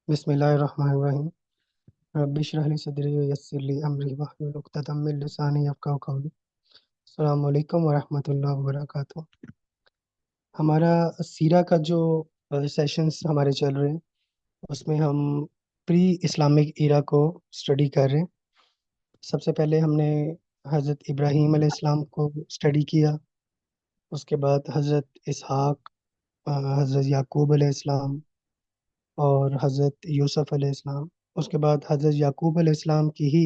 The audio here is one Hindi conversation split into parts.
बिस्मिल्लाहिर्रहमानिर्रहीम। रब्बि इश्रह ली सदरी व यस्सिर ली अमरी वहलुल उक़दतम मिन लिसानी यफ़क़हू क़ौली। अस्सलामु अलैकुम व रहमतुल्लाहि व बरकातुहू। हमारा सीरा का जो सेशंस हमारे चल रहे हैं, उसमें हम प्री इस्लामिक ईरा को स्टडी कर रहे हैं। सबसे पहले हमने हज़रत इब्राहीम अलैहिस्सलाम को स्टडी किया। उसके बाद हज़रत इसहाक, हज़रत याकूब अलैहिस्सलाम और हज़रत यूसुफ़ अलैहिस्सलाम। उसके बाद हज़रत याकूब अलैहिस्सलाम की ही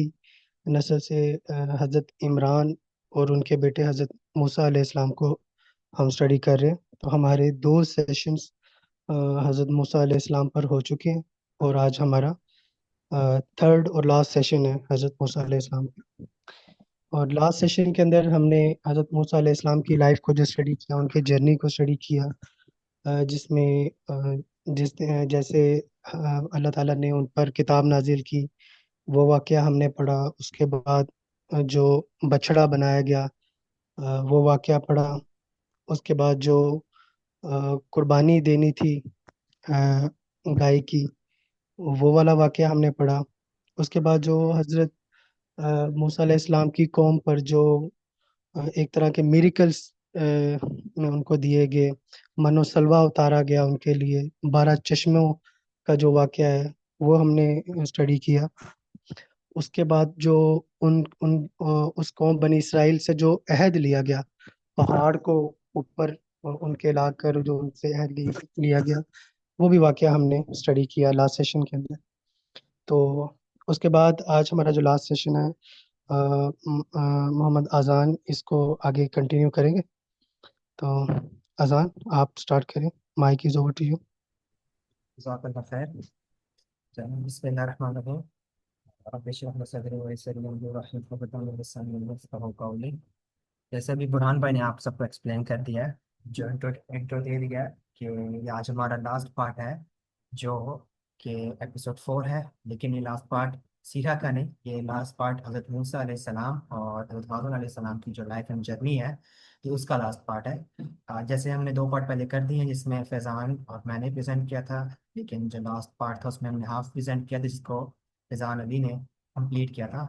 नस्ल से हज़रत इमरान और उनके बेटे हज़रत मूसा अलैहिस्सलाम को हम स्टडी कर रहे हैं। तो हमारे 2 सेशंस हज़रत मूसा अलैहिस्सलाम पर हो चुके हैं और आज हमारा 3rd और लास्ट सेशन है हज़रत मूसा अलैहिस्सलाम पे। और लास्ट सेशन के अंदर हमने हज़रत मूसा अलैहिस्सलाम की लाइफ को जो स्टडी किया, उनकी जर्नी को स्टडी किया, जिसमें जैसे अल्लाह ताला ने उन पर किताब नाज़िल की, वो वाक़या हमने पढ़ा। उसके बाद जो बछड़ा बनाया गया, वो वाक़या पढ़ा। उसके बाद जो कुर्बानी देनी थी गाय की, वो वाला वाक़या हमने पढ़ा। उसके बाद जो हज़रत मूसा अलैहिस्सलाम की कौम पर जो एक तरह के मिरेकल्स उनको दिए गए, मनो सलवा उतारा गया उनके लिए, 12 चश्मों का जो वाक़या है, वो हमने स्टडी किया। उसके बाद जो उन उन उस कौम बनी इसराइल से जो अहद लिया गया, पहाड़ को ऊपर उनके लाकर जो उनसे अहद लिया गया, वो भी वाक़या हमने स्टडी किया लास्ट सेशन के अंदर। तो उसके बाद आज हमारा जो लास्ट सेशन है, मोहम्मद अज़ान इसको आगे कंटिन्यू करेंगे। तो अज़ान, आप स्टार्ट करें। Mic is over to you. जज़ाकल्लाह खैर। चलो, बिस्मिल्लाहिर्रहमानिर्रहीम। रब्बि इश्रह ली सदरी व यस्सिर ली अमरी वाहलुल उक़दतम मिन लिसानी यफ़क़हू क़ौली। जैसे अभी बुरहान भाई ने आप सबको एक्सप्लेन कर दिया है, जो इंट्रो दे दिया है कि ये आज हमारा लास्ट पार्ट है, जो कि एपिसोड 4 है। लेकिन ये लास्ट पार्ट सीरा का नहीं, ये लास्ट पार्ट हज़रत मूसा अलैहिस्सलाम और हज़रत हारून अलैहिस्सलाम की जो लाइफ एंड जर्नी है, ये उसका लास्ट पार्ट है। जैसे हमने 2 पार्ट पहले कर दिए हैं, जिसमें फैज़ान और मैंने प्रेजेंट किया था। लेकिन जो लास्ट पार्ट था उसमें हमने हाफ प्रेजेंट किया था, जिसको फैज़ान अली ने कंप्लीट किया था,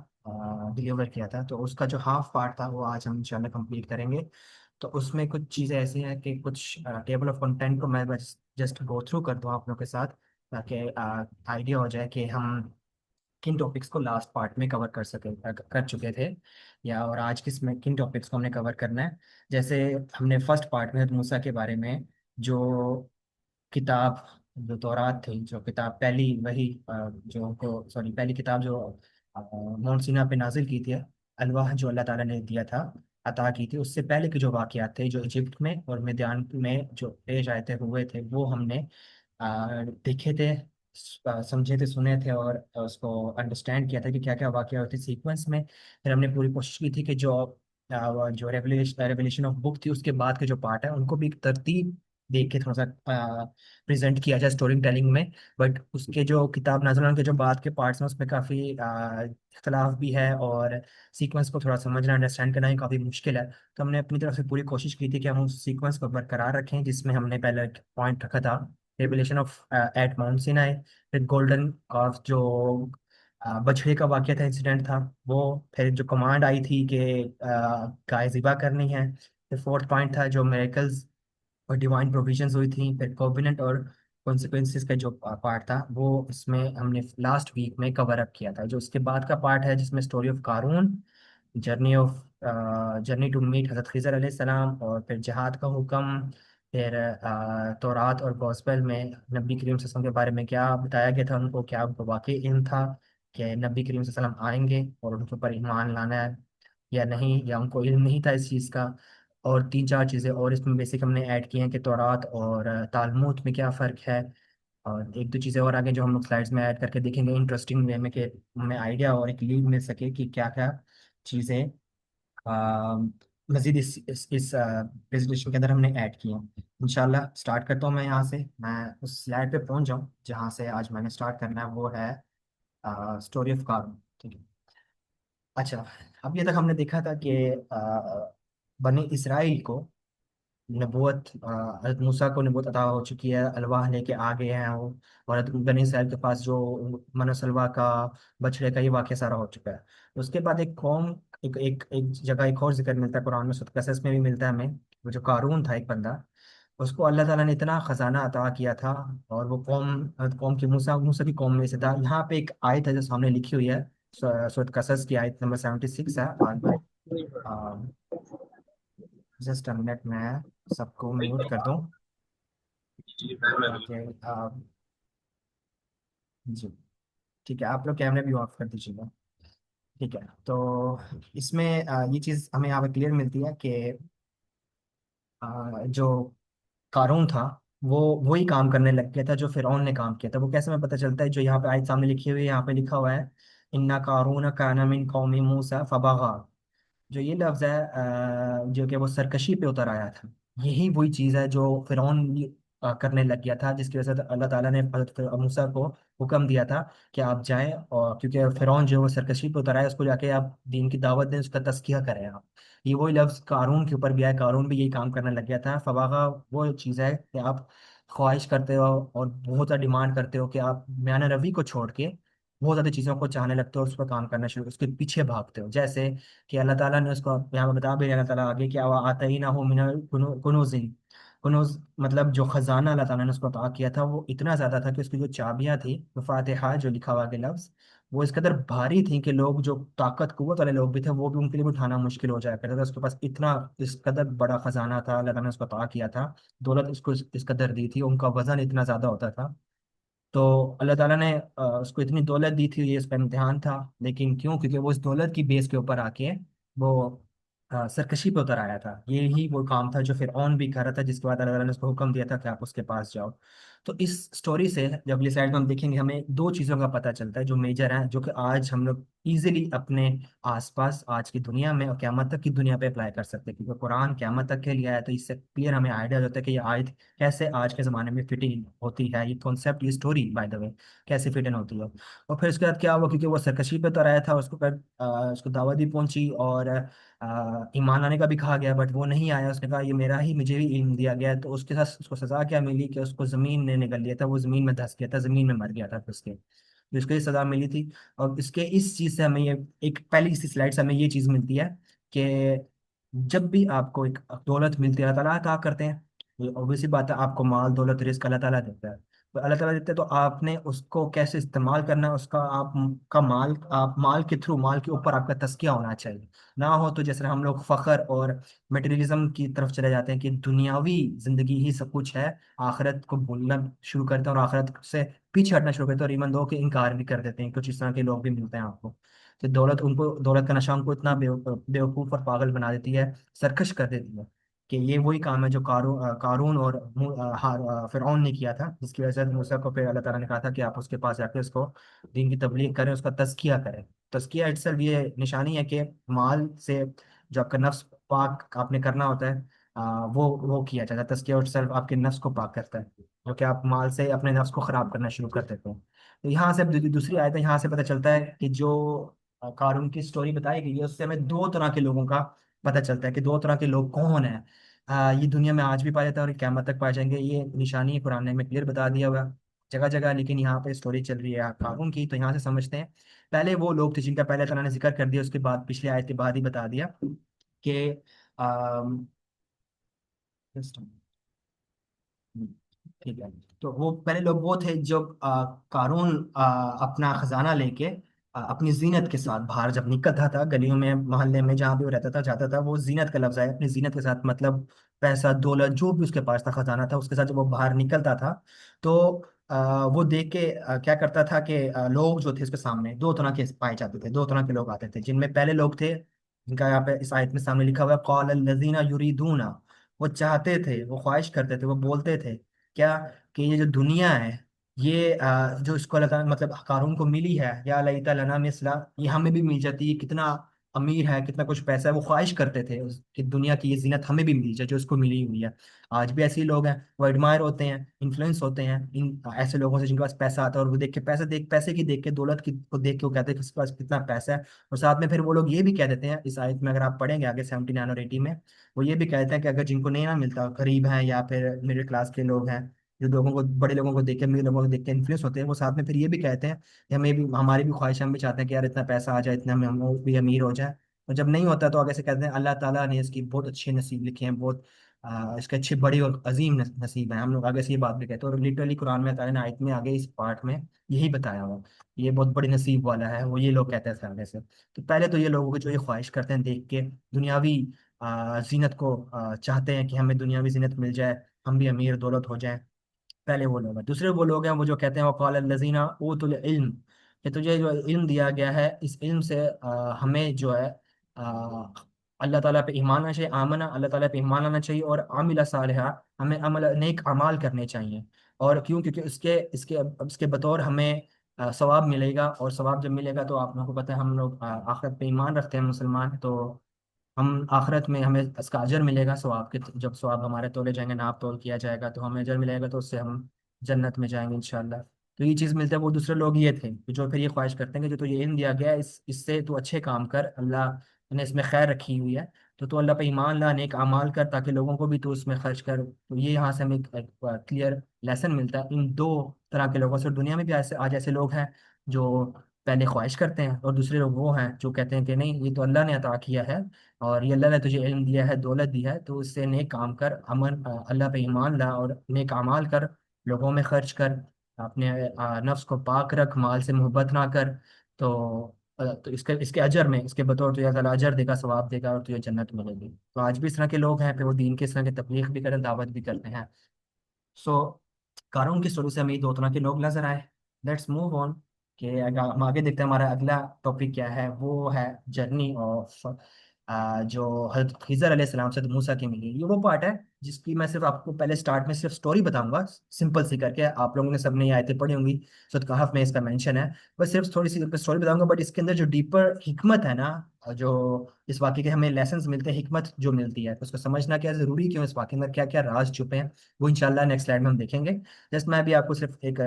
डिलीवर किया था। तो उसका जो हाफ पार्ट था वो आज हम इंशाल्लाह कंप्लीट करेंगे। तो उसमें कुछ चीज़ें ऐसी हैं कि कुछ टेबल ऑफ कंटेंट को मैं बस जस्ट गो थ्रू कर दूँ आप लोगों के साथ, ताकि आइडिया हो जाए कि हम किन टॉपिक्स को लास्ट पार्ट में कवर कर सके कर चुके थे, या और आज किस में किन टॉपिक्स को हमने कवर करना है। जैसे हमने फर्स्ट पार्ट में हज़रत मूसा के बारे में, जो किताब, जो तौरात थी, जो किताब पहली वही जो को सॉरी पहली किताब जो माउंट सीना पे नाजिल की थी, अलवाह जो अल्लाह ताला ने दिया था, अता की थी, उससे पहले के जो वाक़यात थे, जो इजिप्ट में और मिद्यान में जो पेश आए थे, हुए थे, वो हमने देखे थे, समझे थे, सुने थे, और उसको अंडरस्टैंड किया था कि क्या क्या वाक़या होते सीक्वेंस में। फिर हमने पूरी कोशिश की थी कि जो रेवलेशन ऑफ बुक थी, उसके बाद के जो पार्ट है, उनको भी एक तरतीब देख के थोड़ा सा प्रेजेंट किया जाए स्टोरी टेलिंग में। बट उसके जो किताब नाज़िल होने के जो बाद के पार्ट्स हैं, उसमें काफ़ी इख्तलाफ भी है, और सीक्वेंस को थोड़ा समझना, अंडरस्टैंड करना ही काफ़ी मुश्किल है। तो हमने अपनी तरफ से पूरी कोशिश की थी कि हम उस सीक्वेंस को बरकरार रखें, जिसमें हमने पहले पॉइंट रखा था revelation of at Mount Sinai, फिर गोल्डन कॉफ जो बछड़े का वाक़या था, इंसिडेंट था वो, फिर जो कमांड आई थी कि गाय ज़िबा करनी है, फिर फोर्थ पॉइंट था जो मेरेकल्स और डिवाइन प्रोविजंस हुई थी, फिर कोविनेंट और कॉन्सिक्वेंसेस का जो पार्ट था, वो इसमें हमने लास्ट वीक में कवर अप किया था। जो उसके बाद का पार्ट है, जिसमें story of Qarun, journey to meet हज़रत खिज़र अलैहिस्सलाम, और फिर जिहाद का हुक्म, फिर तौरात और गॉस्पेल में नबी करीम सल्लल्लाहु अलैहि वसल्लम के बारे में क्या बताया गया था उनको, क्या उनको वाकई इल्म था कि नबी करीम सल्लल्लाहु अलैहि वसल्लम आएंगे और उनके ऊपर ईमान लाना है या नहीं, या उनको इल्म नहीं था इस चीज़ का। और 3-4 चीज़ें और इसमें बेसिक हमने ऐड की हैं कि तौरात और तालमूद में क्या फ़र्क है, और 1-2 चीज़ें और आगे जो हम लोग स्लाइड्स में ऐड करके देखेंगे इंटरेस्टिंग वे में, कि हमें आइडिया और एक लीड मिल सके कि क्या क्या चीज़ें मज़ीद इस प्रेजेंटेशन के अंदर हमने ऐड किए हैं। इंशाल्लाह स्टार्ट करता हूँ मैं यहाँ से, मैं उस स्लाइड पे पहुँच जाऊँ जहाँ से आज मैंने स्टार्ट करना है, वो है स्टोरी ऑफ कारून। ठीक है। अच्छा, अब ये तक हमने देखा था कि बनी इसराइल को नबूवत हज़रत मूसा को नबूवत अता हो चुकी है, अलवाह लेके आ गए हैं वो। और हज़रत बनी इसराइल के पास जो मन सलवा का, बछड़े का, ये वाक़या सारा हो चुका है। उसके बाद एक कौम, एक जगह एक और जिक्र मिलता है कुरान में, सूरह कसस में भी मिलता है हमें। वो जो कारून था एक बंदा, उसको अल्लाह ताला ने इतना खजाना अता किया था। और वो कौम की मूसा मूसा की कौम में से था। यहाँ पे एक आयत है जो सामने लिखी हुई है, सूरह कसस की आयत नंबर 76 है बाद में। जस्ट अ मिनट, मैं सबको म्यूट कर दूं ताकि जी, ठीक है, आप लोग कैमरे भी ऑफ कर दीजिएगा। ठीक है, तो इसमें ये चीज़ हमें यहाँ पे क्लियर मिलती है कि जो कारून था वो वही काम करने लग गया था जो फिरौन ने काम किया था। वो कैसे में पता चलता है, जो यहाँ पे आयत सामने लिखी हुई है, यहाँ पे लिखा हुआ है, इन्ना कारून काना मिन कौमी मूसा फबगा। जो ये लफ्ज़ है जो कि वो सरकशी पे उतर आया था, यही वही चीज़ है जो फिरौन भी, करने लग गया था, जिसकी वजह से अल्लाह ताला ने हज़रत मूसा को हुक्म दिया था कि आप जाएं, और क्योंकि फिरौन जो है वो सरकशी पे उतर आया, उसको जाके आप दीन की दावत दें, उसका तज़किया करें आप। ये वही लफ्ज़ कारून के ऊपर भी आया, कारून भी यही काम करने लग गया था। फवागा वो चीज़ है कि आप ख्वाहिश करते हो और बहुत ज़्यादा डिमांड करते हो कि आप म्यान रवि को छोड़ के बहुत ज़्यादा चीज़ों को चाहने लगते हो और उस पर काम करना शुरू, उसके पीछे भागते हो। जैसे कि अल्लाह ताला ने उसको यहाँ पे बता भी रहे, अल्लाह ताला आगे क्या हुआ, आता ही ना हो मिना कुनूजिन। कुनूज मतलब जो खजाना अल्लाह ताला ने उसको अता किया था, वो इतना ज़्यादा था कि उसकी जो चाबियाँ थी, वो फातिहा जो लिखा हुआ के लफ्ज़, वो इस कदर भारी थी कि लोग जो ताकत कुव्वत वाले लोग भी थे, वो भी उनके लिए भी उठाना मुश्किल हो जाया करता था। उसके पास इतना, इस कदर बड़ा खजाना था, अल्लाह ताला ने उसको अता किया था। दौलत उसको इस कदर दी थी, उनका वजन इतना ज़्यादा होता था। तो अल्लाह ताला ने उसको इतनी दौलत दी थी, ये इसका इम्तिहान था। लेकिन क्यों? क्योंकि वो इस दौलत की बेस के ऊपर आके वो सरकशी पे उतर आया था। ये ही वो काम था जो फिरऔन भी कर रहा था, जिसके बाद अल्लाह ताला ने उसको हुक्म दिया था कि आप उसके पास जाओ। तो इस स्टोरी से जब अगली साइड में हम देखेंगे, हमें दो चीज़ों का पता चलता है जो मेजर हैं, जो कि आज हम लोग इजीली अपने आसपास, आज की दुनिया में और क़यामत तक की दुनिया पे अप्लाई कर सकते हैं, क्योंकि कुरान क़यामत तक के लिए आया। तो इससे क्लियर हमें आइडिया होता है कि ये आयत कैसे आज के ज़माने में फिट इन होती है, ये कॉन्सेप्ट, ये स्टोरी बाय द वे कैसे फिट इन होती है। और फिर उसके बाद क्या हुआ, क्योंकि वो सरकशी पे तो रहा था, उसको फिर उसको दावत भी पहुंची और ईमान लाने का भी कहा गया, बट वो नहीं आया। उसने कहा ये मेरा ही, मुझे ही इल्म दिया गया है। तो उसके साथ उसको सज़ा क्या मिली कि उसको ज़मीन ने निगल लिया था, वो ज़मीन में धंस गया था, ज़मीन में मर गया था फिर उसके, तो इसको ये सज़ा मिली थी। और इसके इस चीज़ से हमें ये, एक पहली इसी स्लाइड से हमें ये चीज़ मिलती है कि जब भी आपको एक दौलत मिलती है, अल्लाह ताला अता करते हैं। ये ऑब्वियसली बात है, आपको माल दौलत रिस्क अल्लाह ताला देता है। तो अल्लाह ताला देते हैं, तो आपने उसको कैसे इस्तेमाल करना है, उसका आप का माल, आप माल के थ्रू, माल के ऊपर आपका तज़किया होना चाहिए। ना हो तो जैसे हम लोग फ़ख्र और मटेरियलिज्म की तरफ चले जाते हैं कि दुनियावी जिंदगी ही सब कुछ है, आखिरत को भूलना शुरू करते हैं और आखिरत से पीछे हटना शुरू करते हैं, और ईमान दो के इनकार भी कर देते हैं। कुछ इस तरह के लोग भी मिलते हैं आपको। तो दौलत उनको, दौलत का नशा उनको इतना बेवकूफ़ और पागल बना देती है, सरकश कर देती है, कि ये वही काम है जो कारून और फिरौन ने किया था, जिसकी वजह से मूसा को फिर अल्लाह ताला ने कहा था कि आप उसके पास जाकर उसको दीन की तबलीग करें, उसका तज़किया करें। तज़किया इटसेल्फ ये निशानी है कि माल से जो आपका नफ्स पाक आपने करना होता है, वो किया जाता है। तज़किया इटसेल्फ आपके नफ्स को पाक करता है, जो कि आप माल से अपने नफ्स को ख़राब करना शुरू कर देते हैं। तो यहाँ से दूसरी आयत है, यहाँ से पता चलता है कि जो कारून की स्टोरी बताई गई है, उससे हमें दो तरह के लोगों का पता चलता है कि दो तरह के लोग कौन है। ये दुनिया में आज भी पाया जाता है और क़यामत तक पाए जाएंगे। ये निशानी कुरान ने में क्लियर बता दिया हुआ है जगह जगह। लेकिन यहाँ पे स्टोरी चल रही है कारून की, तो यहाँ से समझते हैं। पहले वो लोग थे जिनका पहले तरह ने जिक्र कर दिया, उसके बाद पिछले आयत के बाद ही बता दिया कि अम, ठीक है। तो वो पहले लोग वो थे जो कारून अपना खजाना लेके अपनी जीनत के साथ बाहर जब निकलता था, गलियों में, मोहल्ले में, जहाँ भी वो रहता था, जाता था, वो जीनत का लफ्ज है, अपनी जीनत के साथ, मतलब पैसा दौलत जो भी उसके पास था, खजाना था, उसके साथ जब वो बाहर निकलता था, तो वो देख के क्या करता था कि लोग जो थे उसके सामने दो तरह के पाए जाते थे, दो तरह के लोग आते थे, जिनमें पहले लोग थे जिनका यहाँ पे इस आयत में सामने लिखा हुआ है, कॉल लजीना युरीदूना। वो चाहते थे, वो ख्वाहिश करते थे, वो बोलते थे क्या, कि ये जो दुनिया है, ये जो इसको अल्लाह ताला मतलब कारून को मिली है, या लईता लना मिसला, ये हमें भी मिल जाती है। कितना अमीर है, कितना कुछ पैसा है, वो ख्वाहिश करते थे कि दुनिया की ये जीनत हमें भी मिल जाए जो उसको मिली हुई है। आज भी ऐसे ही लोग हैं, वो एडमायर होते हैं, इन्फ्लुएंस होते हैं इन ऐसे लोगों से जिनके पास पैसा आता है, और वो देख के पैसे की देख के, दौलत की को देख के वो कहते हैं कि इसके पास कितना पैसा है। और साथ में फिर वो लोग ये भी कह देते हैं, इस आयत में अगर आप पढ़ेंगे आगे 79 और 80 में, वो ये भी कहते हैं कि अगर जिनको नहीं ना मिलता, गरीब हैं या फिर मिडिल क्लास के लोग हैं, जो लोगों को, बड़े लोगों को देख के, अमीर लोगों को देख के इन्फ्लुएंस होते हैं, वो साथ में फिर ये भी कहते हैं कि हमें भी, हमारी भी ख्वाहिश है, हम भी चाहते हैं कि यार इतना पैसा आ जाए, इतना हम भी अमीर हो जाए। और जब नहीं होता तो आगे से कहते हैं अल्लाह ताला ने इसकी बहुत अच्छे नसीब लिखे हैं, बहुत इसके अच्छे बड़ी और अजीम नसीब है। हम लोग आगे से ये बात भी कहते हैं, और लिटरली कुरान में ताला ने आयत में आगे इस पार्ट में यही बताया हुआ, ये बहुत बड़ी नसीब वाला है, वो ये लोग कहते हैं आगे से। तो पहले तो ये लोगों को जो ये ख्वाहिश करते हैं देख के, दुनियावी जीनत को चाहते हैं कि हमें दुनियावी जीनत मिल जाए, हम भी अमीर दौलत हो जाए, पहले वो लोग हैं। दूसरे वो लोग हैं वो जो कहते हैं वक़ाल लजीना ऊतुल इल्म, कि तुझे जो इल्म दिया गया है, इस इल्म से हमें जो है आ, अल्लाह ताला पे ईमान आना चाहिए, आमना, अल्लाह ताला पे ईमान आना चाहिए, और आमिला सालिहा, हमें अमल नेक अमाल करने चाहिए। और क्यों? क्योंकि उसके इसके इसके बतौर हमें सवाब मिलेगा, और सवाब जब मिलेगा तो आप लोगों को पता है, हम लोग आखिरत पे ईमान रखते हैं मुसलमान, तो हम आखिरत में हमें इसका अजर मिलेगा सवाब के, जब सवाब हमारे तोले जाएंगे, नाप तोल किया जाएगा, तो हमें अजर मिलेगा, तो उससे हम जन्नत में जाएंगे इंशाल्लाह। तो ये चीज़ मिलता है। वो दूसरे लोग ये थे कि जो फिर ये ख्वाहिश करते हैं कि जो तुझे इल्म दिया गया है, इससे तू अच्छे काम कर, अल्लाह ने इसमें खैर रखी हुई है, तो तू अल्लाह पे ईमान ला, नेक अमाल कर, ताकि लोगों को भी तू उसमें खर्च कर। तो ये यहाँ से हमें एक क्लियर लेसन मिलता है इन दो तरह के लोगों से। और दुनिया में भी ऐसे आज ऐसे लोग हैं जो पहले ख्वाहिश करते हैं, और दूसरे लोग वो हैं जो कहते हैं कि नहीं, ये तो अल्लाह ने अता किया है, और ये अल्लाह ने तुझे इल्म दिया है, दौलत दी है, तो उससे नेक काम कर, अमन अल्लाह पे ईमान ला और नेक अमाल कर, लोगों में खर्च कर, अपने नफ्स को पाक रख, माल से मोहब्बत ना कर। तो इसके इसके अजर में, इसके बतौर तुझे अल्लाह अजर देगा, सवाब देगा, और तुझे जन्नत मिलेगी। तो आज भी इस तरह के लोग हैं, फिर वो दीन के इस तरह की तबलीग भी करते हैं, दावत भी करते हैं। सो कारून की स्टोरी से हमें ये दो तरह के लोग नजर आए। लेट्स मूव ऑन, कि हम आगे देखते हैं हमारा अगला टॉपिक क्या है। वो है जर्नी ऑफ जो हज़रत खिज़र अलैहिस्सलाम से मूसा की मिली। ये वो पार्ट है जिसकी मैं सिर्फ आपको पहले स्टार्ट में सिर्फ स्टोरी बताऊंगा, सिंपल सी करके। आप लोगों ने सबने ये आयतें पढ़ी होंगी, सूरह कहफ में इसका मेंशन है। बस सिर्फ थोड़ी सी स्टोरी बताऊंगा, बट इसके अंदर जो डीपर हिकमत है ना, जो इस वाक़े के हमें लेसन्स मिलते हैं, हिकमत जो मिलती है, उसको समझना क्या जरूरी, क्यों इस वाक़े में क्या क्या राज छुपे हैं, वो इंशाल्लाह नेक्स्ट स्लाइड में हम देखेंगे। जस्ट मैं भी आपको सिर्फ एक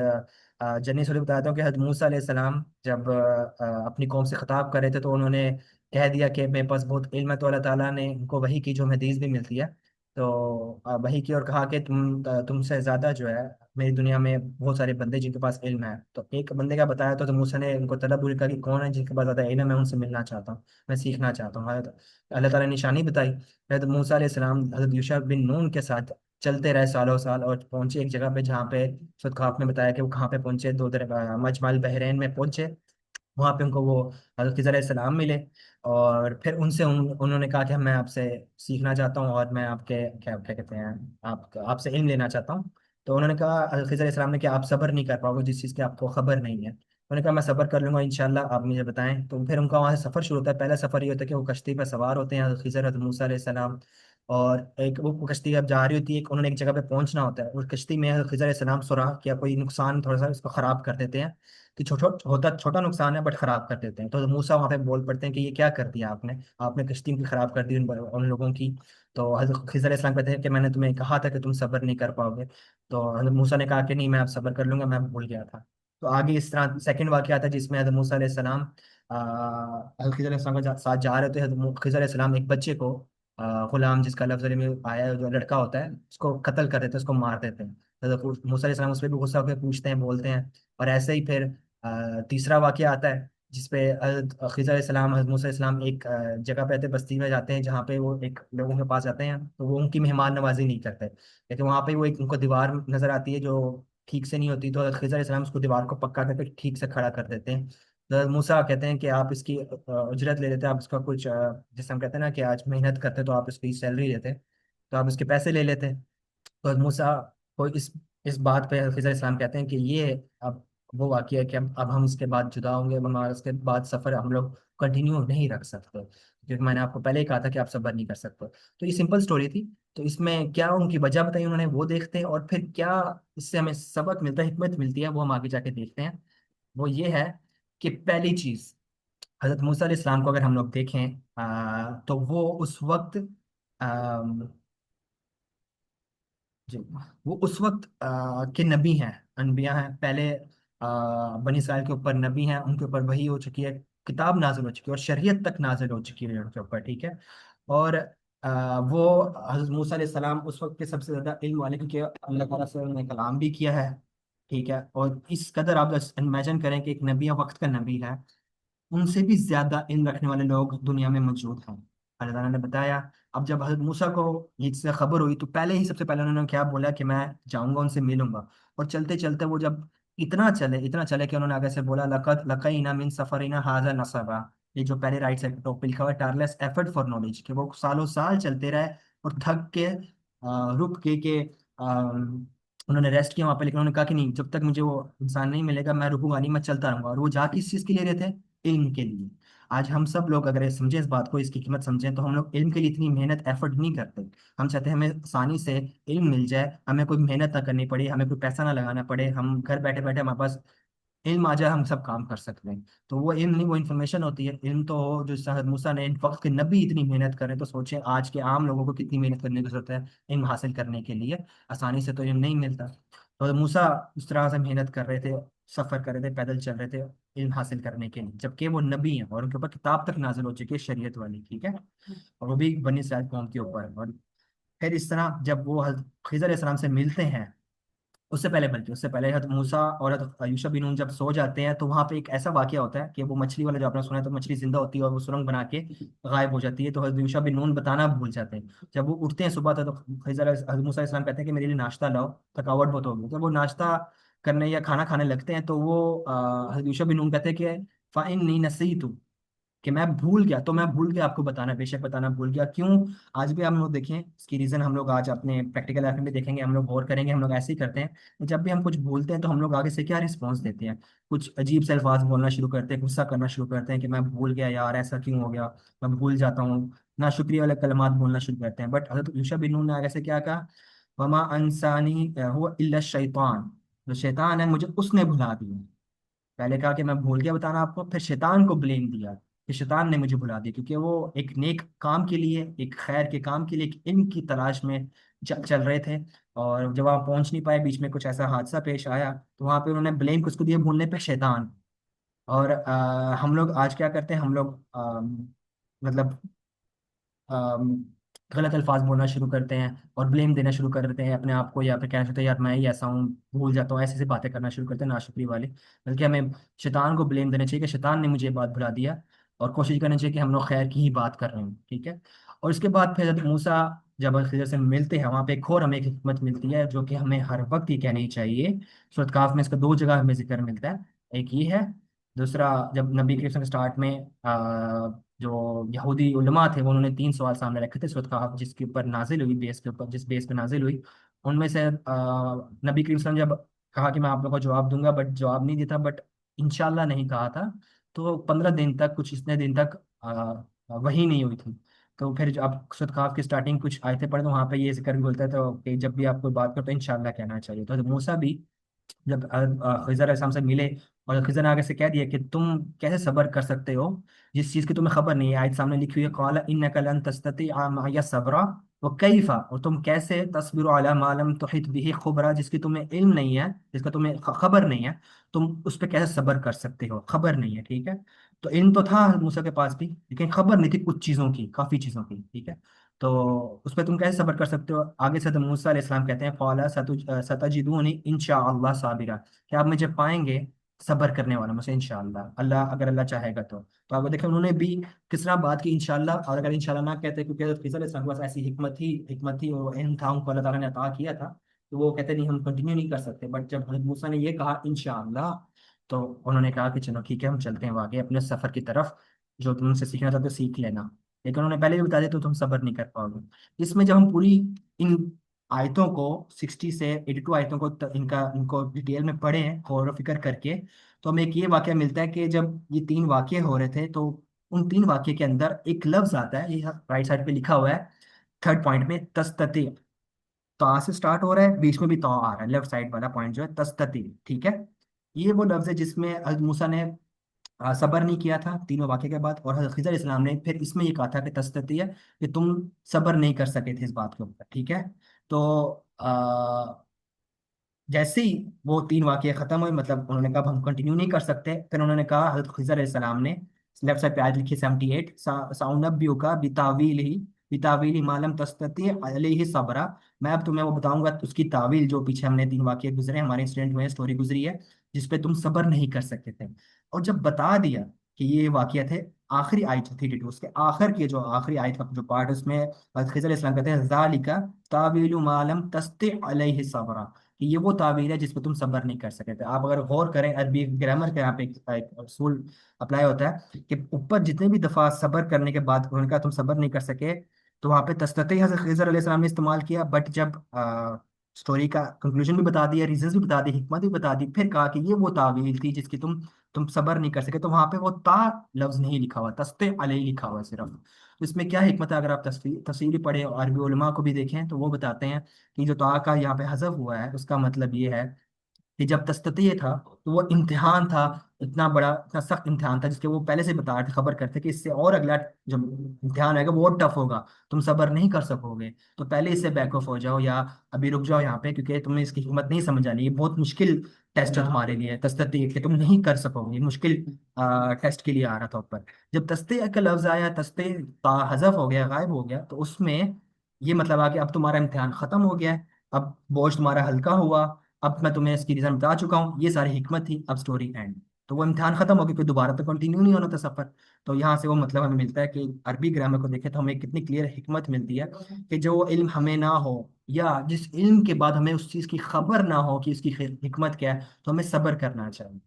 जर्नी स्टोरी बताता हूँ कि हज़रत मूसा अलैहिस्सलाम जब अपनी कौम से खिताब कर रहे थे, तो उन्होंने कह दिया कि मेरे पास बहुत इल्म है। तो अल्लाह ताला ने उनको वही की, जो हमें हदीस भी मिलती है, तो वही की, और कहा कि तुमसे ज़्यादा जो है मेरी दुनिया में बहुत सारे बंदे जिनके पास इल्म है। तो एक बंदे का बताया, तो मूसा ने उनको तलब पूरी कहा कि कौन है जिनके पास ज़्यादा इल्म है, मैं उनसे मिलना चाहता हूँ, मैं सीखना चाहता हूँ। अल्लाह ताला ने निशानी बताई। हज़रत मूसा अलैहिस्सलाम हज़रत यूशा बिन नून के साथ चलते रहे सालों साल, और पहुंचे एक जगह पे जहाँ पे सूरह कहफ में बताया कि वो कहाँ पे पहुंचे, दो मजमल बहरैन में पहुंचे। वहाँ पे उनको वो हज़रत खिज़र अलैहिस्सलाम मिले, और फिर उन्होंने कहा कि मैं आपसे सीखना चाहता हूँ, और मैं आपके क्या क्या कहते हैं, आपसे इल्म लेना चाहता हूँ। तो उन्होंने कहा, हज़रत खिज़र अलैहिस्सलाम ने, कि आप सब्र नहीं कर पाओगे जिस चीज़ की आपको खबर नहीं है। उन्होंने कहा मैं सब्र कर लूंगा इंशाल्लाह, आप मुझे बताएं। तो फिर उनका वहाँ से सफ़र शुरू होता है। पहला सफ़र ये होता है कि वो कश्ती पर सवार होते हैं, हज़रत खिज़र, हज़रत मूसा अलैहिस्सलाम, और एक वो कश्ती अब जा रही होती है, उन्होंने एक जगह पे पहुंचना होता है। उस कश्ती में हज़रत खिज़र अलैहिस्सलाम सुराख या कोई नुकसान, थोड़ा सा इसको ख़राब कर देते हैं, कि छोटा नुकसान है बट खराब कर देते हैं। तो मूसा वहां पे बोल पड़ते हैं कि ये क्या कर दिया आपने, आपने कश्ती की खराब कर दी उन लोगों की। तो हज़रत खिज़र अलैहिस्सलाम कहते हैं कि मैंने तुम्हें कहा था कि तुम सब्र नहीं कर पाओगे। तो हज़रत मूसा ने कहा कि नहीं, मैं अब सब्र कर लूंगा, मैं भूल गया था। तो आगे इस तरह सेकंड वाक़या आता है, जिसमें हज़रत मूसा अलैहिस्सलाम हज़रत खिज़र अलैहिस्सलाम के साथ जा रहे थे। हज़रत खिज़र अलैहिस्सलाम एक बच्चे को, गुलाम जिसका लफ्ज़ में आया है, जो लड़का होता है, उसको कत्ल कर देते हैं, उसको मार देते हैं। हज़रत मूसा अलैहिस्सलाम उस पर भी गुस्सा होकर पूछते हैं, बोलते हैं। और ऐसे ही फिर तीसरा वाकया आता है, जिसपे हज़रत खिज़र अलैहिस्सलाम, हज़रत मूसा अलैहिस्सलाम एक जगह पे आते, बस्ती में जाते हैं, जहाँ पे वो एक लोगों के पास जाते हैं, तो वो उनकी मेहमान नवाजी नहीं करते, लेकिन वहाँ पे वो एक उनको दीवार नजर आती है जो ठीक से नहीं होती। तो हज़रत खिज़र अलैहिस्सलाम उसको दीवार को पक्का करके ठीक से खड़ा कर देते हैं। तो हज़रत मूसा कहते हैं कि आप इसकी उजरत ले लेते, आप इसका कुछ जैसे हम कहते हैं ना कि आज मेहनत करते तो आप इसकी सैलरी लेते, तो आप इसके पैसे ले लेते। तो मूसा को इस बात पे खिज़र इस्लाम कहते हैं कि ये अब वो वाक़या है कि अब हम इसके बाद जुदा होंगे, हमारा इसके बाद सफ़र हम लोग कंटिन्यू नहीं रख सकते, क्योंकि मैंने आपको पहले ही कहा था कि आप सब्र नहीं कर सकते। तो ये सिंपल स्टोरी थी। तो इसमें क्या उनकी वजह बताई उन्होंने, वो देखते हैं, और फिर क्या इससे हमें सबक मिलता है, हिकमत मिलती है, वो हम आगे जाके देखते हैं। वो ये है कि पहली चीज़, हजरत मूसा अलैहिस्सलाम को अगर हम लोग देखें, तो वो उस वक्त जी, वो उस वक्त के नबी हैं, अनबिया हैं। पहले बनी इसराइल के ऊपर नबी हैं, उनके ऊपर वही हो चुकी है, किताब नाजिल हो चुकी है और शरीयत तक नाजिल हो चुकी है उनके ऊपर, ठीक है। और वो हज़रत मूसा अलैहि सलाम उस वक्त के सबसे ज्यादा इल्म वाले, क्योंकि अल्लाह ताला से उन्होंने कलाम भी किया है, ठीक है। और इस कदर आप इमेजिन करें कि एक नबी वक्त का नबी है, उनसे भी ज्यादा इल्म रखने वाले लोग दुनिया में मौजूद हैं। अल्लाह ताला ने बताया, अब जब हजरत मूसा को ये से खबर हुई तो पहले ही सबसे पहले उन्होंने क्या बोला कि मैं जाऊंगा उनसे मिलूंगा। और चलते चलते वो जब इतना चले कि उन्होंने आगे से बोला, लक़द लक़ीना मिन सफरिना हाज़ा नसबा। ये जो पहले राइट साइड टॉप पे लिखा हुआ है, टायरलेस एफर्ट फॉर नॉलेज, कि वो सालों साल चलते रहे और थक के रुक के उन्होंने रेस्ट किया वहां पे, लेकिन उन्होंने कहा कि नहीं, जब तक मुझे वो इंसान नहीं मिलेगा मैं रुकूंगा नहीं, मैं चलता रहूंगा। और वो जा किस चीज के लिए रहे थे? इल्म के लिए। आज हम सब लोग अगर ये समझें इस बात को, इसकी कीमत समझें, तो हम लोग इल्म के लिए इतनी मेहनत एफर्ट नहीं करते। हम चाहते हैं हमें आसानी से इल्म मिल जाए, हमें कोई मेहनत ना करनी पड़े, हमें कोई पैसा ना लगाना पड़े, हम घर बैठे बैठे हमारे पास इल्म आ जाए, हम सब काम कर सकते हैं। तो वो इल्म नहीं, वो इन्फॉर्मेशन होती है। इल्म तो हो जो हज़रत मूसा ने, इन वक्त के नबी इतनी मेहनत करें, तो सोचें आज के आम लोगों को कितनी मेहनत करने की जरूरत है इल्म हासिल करने के लिए। आसानी से तो इल्म नहीं मिलता। तो हज़रत मूसा उस तरह से मेहनत कर रहे थे, सफर कर रहे थे, पैदल चल रहे थे इल्म हासिल करने के लिए, जबकि वो नबी हैं और उनके ऊपर किताब तक नाजिल हो चुकी है शरीयत वाली, ठीक है। और वो भी बनी इसराइल कौम के ऊपर। और फिर इस तरह जब वो हज़रत खिज़र अलैहिस्सलाम से मिलते हैं, उससे पहले हज़रत मूसा और हज़रत यूशा बिन नून जब सो जाते हैं, तो वहां पे एक ऐसा वाकया होता है कि वो मछली वाला जो आपने सुना है, तो मछली जिंदा होती है और वो सुरंग बना के गायब हो जाती है, तो हज़रत यूशा बिन नून बताना भूल जाते हैं। जब वो उठते हैं सुबह, तो हज़रत मूसा अलैहिस्सलाम कहते हैं कि मेरे लिए नाश्ता लाओ, थकावट बहुत होगी। जब वो नाश्ता करने या खाना खाने लगते हैं, तो वो हज़रत यूशा बिन नून कहते हैं कि फ़इन्नी नसीतु, कि मैं भूल गया, तो मैं भूल गया आपको बताना, बेशक बताना भूल गया। क्यों? आज भी हम लोग देखें इसकी रीजन, हम लोग आज अपने प्रैक्टिकल लाइफ में भी देखेंगे, हम लोग गौर करेंगे, हम लोग ऐसे ही करते हैं। जब भी हम कुछ भूलते हैं तो हम लोग आगे से क्या रिस्पॉन्स देते हैं? कुछ अजीब से अल्फाज बोलना शुरू करते हैं, गुस्सा करना शुरू करते हैं कि मैं भूल गया यार, ऐसा क्यों हो गया, मैं भूल जाता हूँ। ना शुक्रिया वाले कलमात बोलना शुरू करते हैं। बट हजरत यूशा बिन नून ने आगे से क्या कहा? वमा अंसानी हुआ इल्ला शैतान, जो शैतान है मुझे उसने भुला दिया। पहले कहा कि मैं भूल गया बताना आपको, फिर शैतान को ब्लेम दिया कि शैतान ने मुझे भुला दिया, क्योंकि वो एक नेक काम के लिए, एक खैर के काम के लिए, एक इल्म की तलाश में चल रहे थे। और जब वहाँ पहुंच नहीं पाए, बीच में कुछ ऐसा हादसा पेश आया, तो वहाँ पे उन्होंने ब्लेम किसको दिया? भूलने पे शैतान। और हम लोग आज क्या करते हैं? हम लोग मतलब अम, गलत अल्फाज बोलना शुरू करते हैं और ब्लेम देना शुरू कर देते हैं अपने आप को, या फिर कहना चाहते हैं यार मैं ही ऐसा हूँ, भूल जाता हूँ, ऐसी ऐसी बातें करना शुरू करते हैं नाशुक्री वाली। बल्कि हमें शैतान को ब्लेम देना चाहिए कि शैतान ने मुझे ये बात भुला दिया, और कोशिश करनी चाहिए कि हम लोग खैर की ही बात कर रहे हैं, ठीक है। और इसके बाद फिर हज़रत मूसा जब खिज़र से मिलते हैं, वहाँ पे एक और हमें एक हिकमत मिलती है, जो कि हमें हर वक्त ये कहनी चाहिए। सूरत काफ में इसका दो जगह हमें जिक्र मिलता है, एक ये है, दूसरा जब नबी के स्टार्ट में जो यहूदी उलमा थे, वो उन्होंने तीन सवाल सामने रखे थे सूरत कहफ, जिसके ऊपर नाजिल हुई, बेस के ऊपर, जिस बेस पे नाजिल हुई। उनमें से नबी करीम सल्लल्लाहु अलैहि वसल्लम जब कहा कि मैं आप लोगों को जवाब दूंगा, बट जवाब नहीं देता, बट इंशाल्लाह नहीं कहा था। तो 15 दिन तक, कुछ इतने दिन तक वही नहीं हुई थी। तो फिर जब आप सूरत कहफ की स्टार्टिंग कुछ आयतें पढ़े, तो वहाँ पे ये जिक्र भी बोलता है, तो कि जब भी आप कोई बात करो तो इंशाल्लाह कहना चाहिए। तो हज़रत मूसा भी जब खिज़र अलैहिस्सलाम से मिले, और खिज़र ने आगे से कह दिया कि तुम कैसे सब्र कर सकते हो जिस चीज़ की तुम्हें खबर नहीं है। आयत सामने लिखी हुई है, क़ाला इन्नका लन तस्ततिअ मअइय सब्रा व कैफ़ा, और तुम कैसे तस्बिरु अला मा लम तुहित बिही खुबरा, जिसकी तुम्हें इल्म नहीं है, जिसका तुम्हें खबर नहीं है, तुम उस पर कैसे सब्र कर सकते हो? खबर नहीं है, ठीक है। तो इल्म तो था मूसा के पास भी, लेकिन खबर नहीं थी कुछ चीज़ों की, काफ़ी चीज़ों की, ठीक है। तो उस पर तुम कैसे सब्र कर सकते हो? आगे से तो मूसा अलैहिस्सलाम कहते हैं, क़ाला सतजिदूनी इंशाअल्लाह साबिरा, कि आप मुझे पाएंगे सब्र करने वाला मुझसे इंशाअल्लाह, अल्लाह अगर अल्लाह चाहेगा तो आप देखें उन्होंने भी किस तरह बात की इंशाअल्लाह। और अगर इंशाअल्लाह ना कहते, क्योंकि खिज़र अलैहिस्सलाम के पास ऐसी हिकमत थी और इल्म था, उनको अल्लाह ताला ने अता किया था, तो वो कहते नहीं हम कंटिन्यू नहीं कर सकते। बट जब हज़रत मूसा ने ये कहा इंशाअल्लाह, तो उन्होंने कहा कि चलो ठीक है, हम चलते हैं आगे अपने सफर की तरफ, जो तुमसे सीखना चाहते हो सीख लेना। लेकिन उन्होंने पहले भी बता दिया, तो तुम सब्र नहीं कर पाओगे। इसमें जब हम पूरी इन आयतों को, 60 से 82 आयतों को इनको डिटेल में पढ़े हैं, गौर व फिक्र करके, तो हमें एक ये वाक्य मिलता है कि जब ये तीन वाक्य हो रहे थे, तो उन तीन वाक्य के अंदर एक लफ्ज आता है, ये राइट साइड पे लिखा हुआ है, थर्ड पॉइंट में, तस्तती। ता से स्टार्ट हो रहा है, बीच में भी ता आ रहा है, लेफ्ट साइड वाला पॉइंट जो है तस्तती, ठीक है। ये वो लफ्ज है जिसमें हज़रत मूसा ने सब्र नहीं किया था तीनों वाक़े के बाद, और हज़रत खिज़र इस्लाम ने फिर इसमें ये कहा था कि तस्तती है कि तुम सब्र नहीं कर सके थे इस बात के ऊपर, ठीक है। तो जैसे ही वो तीन वाक़ये खत्म हुए, मतलब उन्होंने कहा अब हम कंटिन्यू नहीं कर सकते, फिर उन्होंने कहा, हज़रत खिज़र अलैहिस्सलाम ने लेफ्ट साइड पे आयत लिखी 78, साउनब्बियुका बितावीली मालम तस्तती अलैहि सब्रा। मैं अब तुम्हें वो बताऊंगा उसकी तावील, जो पीछे हमने तीन वाक़ये गुजरे, हमारे इंसिडेंट हुए, स्टोरी गुजरी है, जिसपे तुम सब्र नहीं कर सकते थे। और जब बता दिया कि ये वाक़या थे, आखिरी आयत 32, उसके आखिर की जो आखिरी आयत का जो पार्ट, उसमें हज़रत खिज़र अलैहिस्सलाम कहते हैं ज़ालिका तावीलु मालम तस्ति अलैहि सब्रा, कि ये वो ताबीर है जिस पर तुम सब्र नहीं कर सके थे। आप अगर गौर करें अरबी ग्रामर के यहाँ पे एक असूल अप्लाई होता है कि ऊपर जितने भी दफा सब्र करने के बाद उन्होंने कहा तुम सब्र नहीं कर सके, तो वहां पे तस्तते हज़रत खिज़र अलैहिस्सलाम ने इस्तेमाल किया, बट जब स्टोरी का कंक्लूजन भी बता दिया, रीजंस भी बता दी, हिकमत भी बता दी, फिर कहा कि ये वो तावील थी जिसकी तुम सब्र नहीं कर सके, तो वहां पे वो ता लफ्ज नहीं लिखा हुआ, तस्ते अलैहि लिखा हुआ है सिर्फ। तो इसमें क्या हिकमत है, अगर आप तफसीली पढ़े और अरबी उलमा को भी देखें तो वो बताते हैं कि जो तो का यहाँ पे हज़फ हुआ है, उसका मतलब ये है कि जब तस्तती था तो वो इम्तिहान था, इतना बड़ा इतना सख्त इम्तिहान था, जिसके वो पहले से बता रहे थे, खबर करते कि इससे और अगला जो इम्तिहान आएगा वो और टफ होगा, तुम सब्र नहीं कर सकोगे, तो पहले इससे बैक ऑफ हो जाओ या अभी रुक जाओ यहाँ पे, क्योंकि तुम्हें इसकी हिम्मत नहीं समझ आनी, ये बहुत मुश्किल टेस्ट है तुम्हारे लिए, तस्तती कि तुम नहीं कर सकोगे, मुश्किल टेस्ट के लिए आ रहा था ऊपर। जब तस्ते का लफ्ज आया, तस्ते हज़फ हो गया, गायब हो गया, तो उसमें ये मतलब आ कि अब तुम्हारा इम्तिहान खत्म हो गया है, अब बोझ तुम्हारा हल्का हुआ, अब मैं तुम्हें इसकी रीजन बता चुका हूँ, ये सारी हिकमत थी, अब स्टोरी एंड। तो वो इम्तिहान खत्म हो गया, फिर दोबारा तो कंटिन्यू नहीं होना था सफर। तो यहाँ से वो मतलब हमें मिलता है कि अरबी ग्रामर को देखें तो हमें कितनी क्लियर हिकमत मिलती है कि जो इल्म हमें ना हो, या जिस इल्म के बाद हमें उस चीज़ की खबर ना हो कि उसकी हिकमत क्या है, तो हमें सब्र करना चाहिए।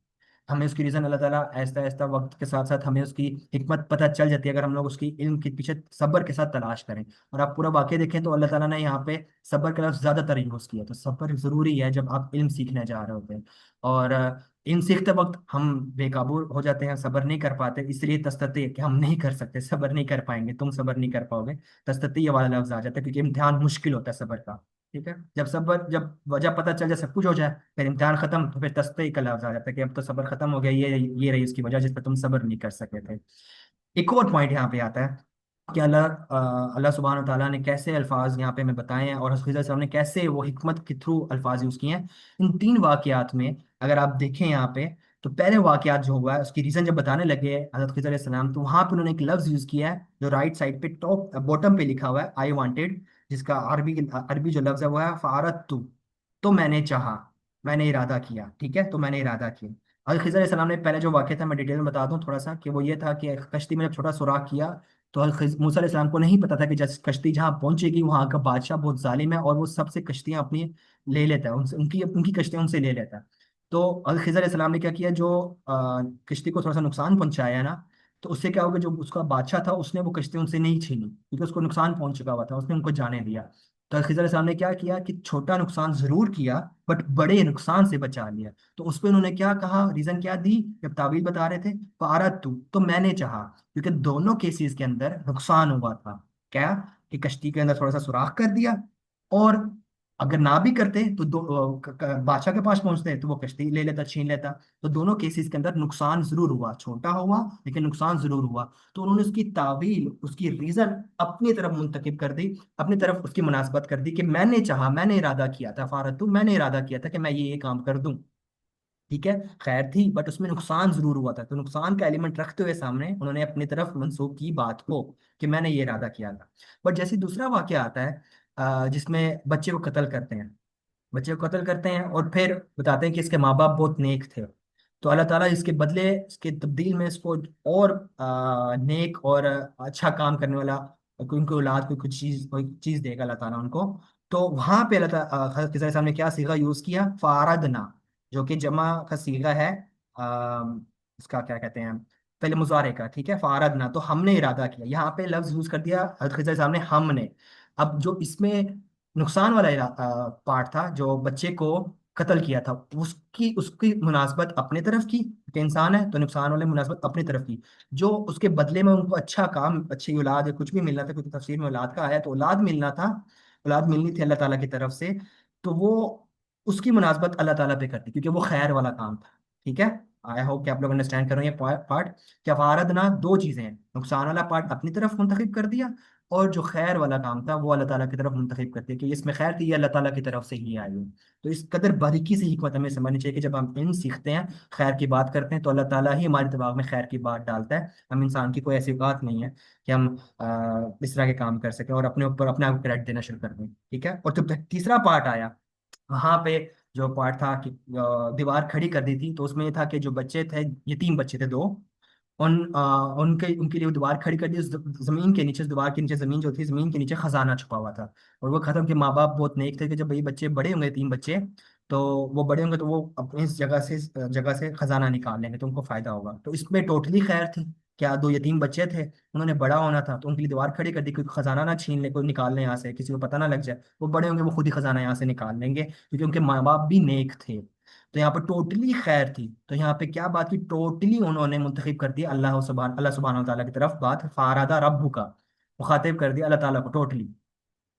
हमें उसकी रीज़न अल्लाह ताला ऐसा ऐसा वक्त के साथ साथ हमें उसकी हिकमत पता चल जाती है, अगर हम लोग उसकी इल्म के पीछे सब्र के साथ तलाश करें। और आप पूरा वाक्य देखें तो अल्लाह ताला ने यहाँ पे सब्र का लफ्ज़ ज़्यादातर यूज़ किया, तो सब्र ज़रूरी है जब आप इल्म सीखने जा रहे होते हैं। और इल्म सीखते वक्त हम बेकाबू हो जाते हैं, सब्र नहीं कर पाते, इसलिए तस्तती कि हम नहीं कर सकते, सब्र नहीं कर पाएंगे, तुम सब्र नहीं कर पाओगे, तस्तती ये वाला लफ्ज़ आ जाता है, क्योंकि इम्तिहान मुश्किल होता है सब्र का। ठीक है, जब वजह पता चल जाए, सब कुछ हो जाए, फिर इम्तिहान खत्म, तो फिर तस्ते का लफ्ज आ जाता है कि अब तो सब्र खत्म हो गया, ये रही उसकी वजह जिस पर तुम सब्र नहीं कर सके थे। एक और पॉइंट यहाँ पे आता है कि अल्लाह सुब्हान तआला ने कैसे अल्फाज यहाँ पे हमें बताए हैं, और हज़रत साहब ने कैसे वो हिकमत के थ्रू अल्फाज यूज़ किए हैं इन तीन वाकयात में। अगर आप देखें यहाँ पे, तो पहले वाकयात जो हुआ है उसकी रीज़न जब बताने लगे हज़रत खिज़र अलैहिस्सलाम, तो वहाँ पे उन्होंने एक लफ्ज़ यूज़ किया है जो राइट साइड पे टॉप बॉटम पे लिखा हुआ है, आई वांटेड, जिसका अरबी अरबी जो लफ्ज़ है वो है फ़ारत, तो मैंने चाहा, मैंने इरादा किया, ठीक है, तो मैंने इरादा किया। हज़रत खिज़र अलैहिस्सलाम ने पहले जो वाक़या था, मैं डिटेल में बता दूं थोड़ा सा, कि वो ये था कि कश्ती में जब छोटा सुराख किया, तो मूसा अलैहिस्सलाम को नहीं पता था कि जब कश्ती जहाँ पहुंचेगी वहाँ का बादशाह बहुत जालिम है, और वो सबसे कश्तियाँ अपनी ले लेता है, उनसे उनकी उनकी कश्तियाँ उनसे ले लेता है। तो हज़रत खिज़र अलैहिस्सलाम ने क्या किया, जो कश्ती को थोड़ा सा नुकसान पहुंचाया ना, तो उससे क्या होगा, जो उसका बादशाह था उसने वो कश्ती उनसे नहीं छीनी, क्योंकि उसको नुकसान पहुंच चुका हुआ था, उसने उनको जाने दिया। तो खिज़र अलैहिस्सलाम ने क्या किया कि छोटा नुकसान जरूर किया, बट बड़े नुकसान से बचा लिया। तो उस पर उन्होंने क्या कहा, रीजन क्या दी, जब तावील बता रहे थे, फारत तू, तो मैंने चाहा, क्योंकि दोनों केसेस के अंदर नुकसान हुआ था। क्या, कि कश्ती के अंदर थोड़ा सा सुराख कर दिया, और अगर ना भी करते तो बादशाह के पास पहुंचते तो वो कश्ती ले लेता, छीन लेता। तो दोनों केसेस के अंदर नुकसान जरूर हुआ, छोटा हुआ लेकिन नुकसान जरूर हुआ। तो उन्होंने उसकी तावील, उसकी रीजन अपनी तरफ मुंतकिब कर दी, अपनी तरफ उसकी मुनासबत कर दी कि मैंने चाहा, मैंने इरादा किया था, फारतू, मैंने इरादा किया था कि मैं ये काम कर दूं। ठीक है, खैर थी, बट उसमें नुकसान जरूर हुआ था, तो नुकसान का एलिमेंट रखते हुए सामने उन्होंने अपनी तरफ मंसूब की बात को कि मैंने ये इरादा किया था। बट जैसे दूसरा वाक्य आता है जिसमें बच्चे को कत्ल करते हैं, बच्चे को कत्ल करते हैं और फिर बताते हैं कि इसके माँ बाप बहुत नेक थे, तो अल्लाह ताला इसके बदले, इसके तब्दील में इसको और नेक और अच्छा काम करने वाला उनकी औलाद कोई चीज देगा अल्लाह ताला उनको। तो वहां पे अल्लाह ताला हज़रत खिज़र साहब ने क्या सीगा यूज किया, फारदना, जो कि जमा का सीगा है, इसका क्या कहते हैं, पहले मुजारे का, ठीक है, फारदना, तो हमने इरादा किया, यहाँ पे लफ्ज यूज कर दिया हज़रत खिज़र साहब ने, हमने। अब जो इसमें नुकसान वाला पार्ट था, जो बच्चे को कत्ल किया था, उसकी उसकी मुनासबत अपनी तरफ की, कि इंसान है तो नुकसान वाले मुनासबत अपनी तरफ की। जो उसके बदले में उनको अच्छा काम, अच्छी औलाद या कुछ भी मिलना था, क्योंकि तफसीर में औलाद का आया, तो औलाद मिलना था, औलाद मिलनी थी अल्लाह ताला की तरफ से, तो वो उसकी मुनासबत अल्लाह ताला पे करती, क्योंकि वो खैर वाला काम था। ठीक है, आई होप कि आप लोग अंडरस्टैंड कर रहे हैं ये पार्ट। क्या फारद ना दो चीजें हैं, नुकसान वाला पार्ट अपनी तरफ मुंतखब कर दिया, और जो खैर वाला काम था वो अल्लाह ताला की तरफ मुंतखब कर दिया कि इसमें खैर थी, ये अल्लाह ताला की तरफ से ही आई है। तो इस कदर बारीकी से हिकमत हमें समझनी चाहिए कि जब हम इन सीखते हैं, खैर की बात करते हैं, तो अल्लाह ताला ही हमारे दिमाग में खैर की बात डालता है। हम इंसान की कोई ऐसी बात नहीं है कि हम इस तरह के काम कर सकें और अपने ऊपर अपने आप को क्रेडिट देना शुरू कर दें। ठीक है, और जब तीसरा पार्ट आया, वहां पे जो पार्ट था कि दीवार खड़ी कर दी थी, तो उसमें ये था कि जो बच्चे थे, यतीम बच्चे थे दो, उनके उनके लिए वो दीवार खड़ी कर दी। उस जमीन के नीचे, उस दीवार के नीचे जमीन जो थी, जमीन के नीचे खजाना छुपा हुआ था। और वो खत्म के माँ बाप बहुत नेक थे कि जब ये बच्चे बड़े होंगे, तीन बच्चे, तो वो बड़े होंगे तो वो अपनी इस जगह से खजाना निकाल लेंगे तो उनको फायदा होगा। तो इसमें टोटली खैर थी। क्या दो यतीम बच्चे थे, उन्होंने बड़ा होना था, तो उनके लिए दीवार खड़ी कर दी, कोई खजाना ना छीन ले, कोई निकाल ले यहाँ से, किसी को पता ना लग जाए। वो बड़े होंगे, वो खुद ही खजाना यहाँ से निकाल लेंगे, क्योंकि उनके माँ बाप भी नेक थे। तो यहाँ पर टोटली खैर थी। तो यहाँ पे क्या बात की, टोटली उन्होंने मुंतखब कर दिया अल्लाह सुब्हानहू तआला की तरफ। बात फारादा रब्बु का, मुखातिब कर दिया अल्लाह ताला को टोटली।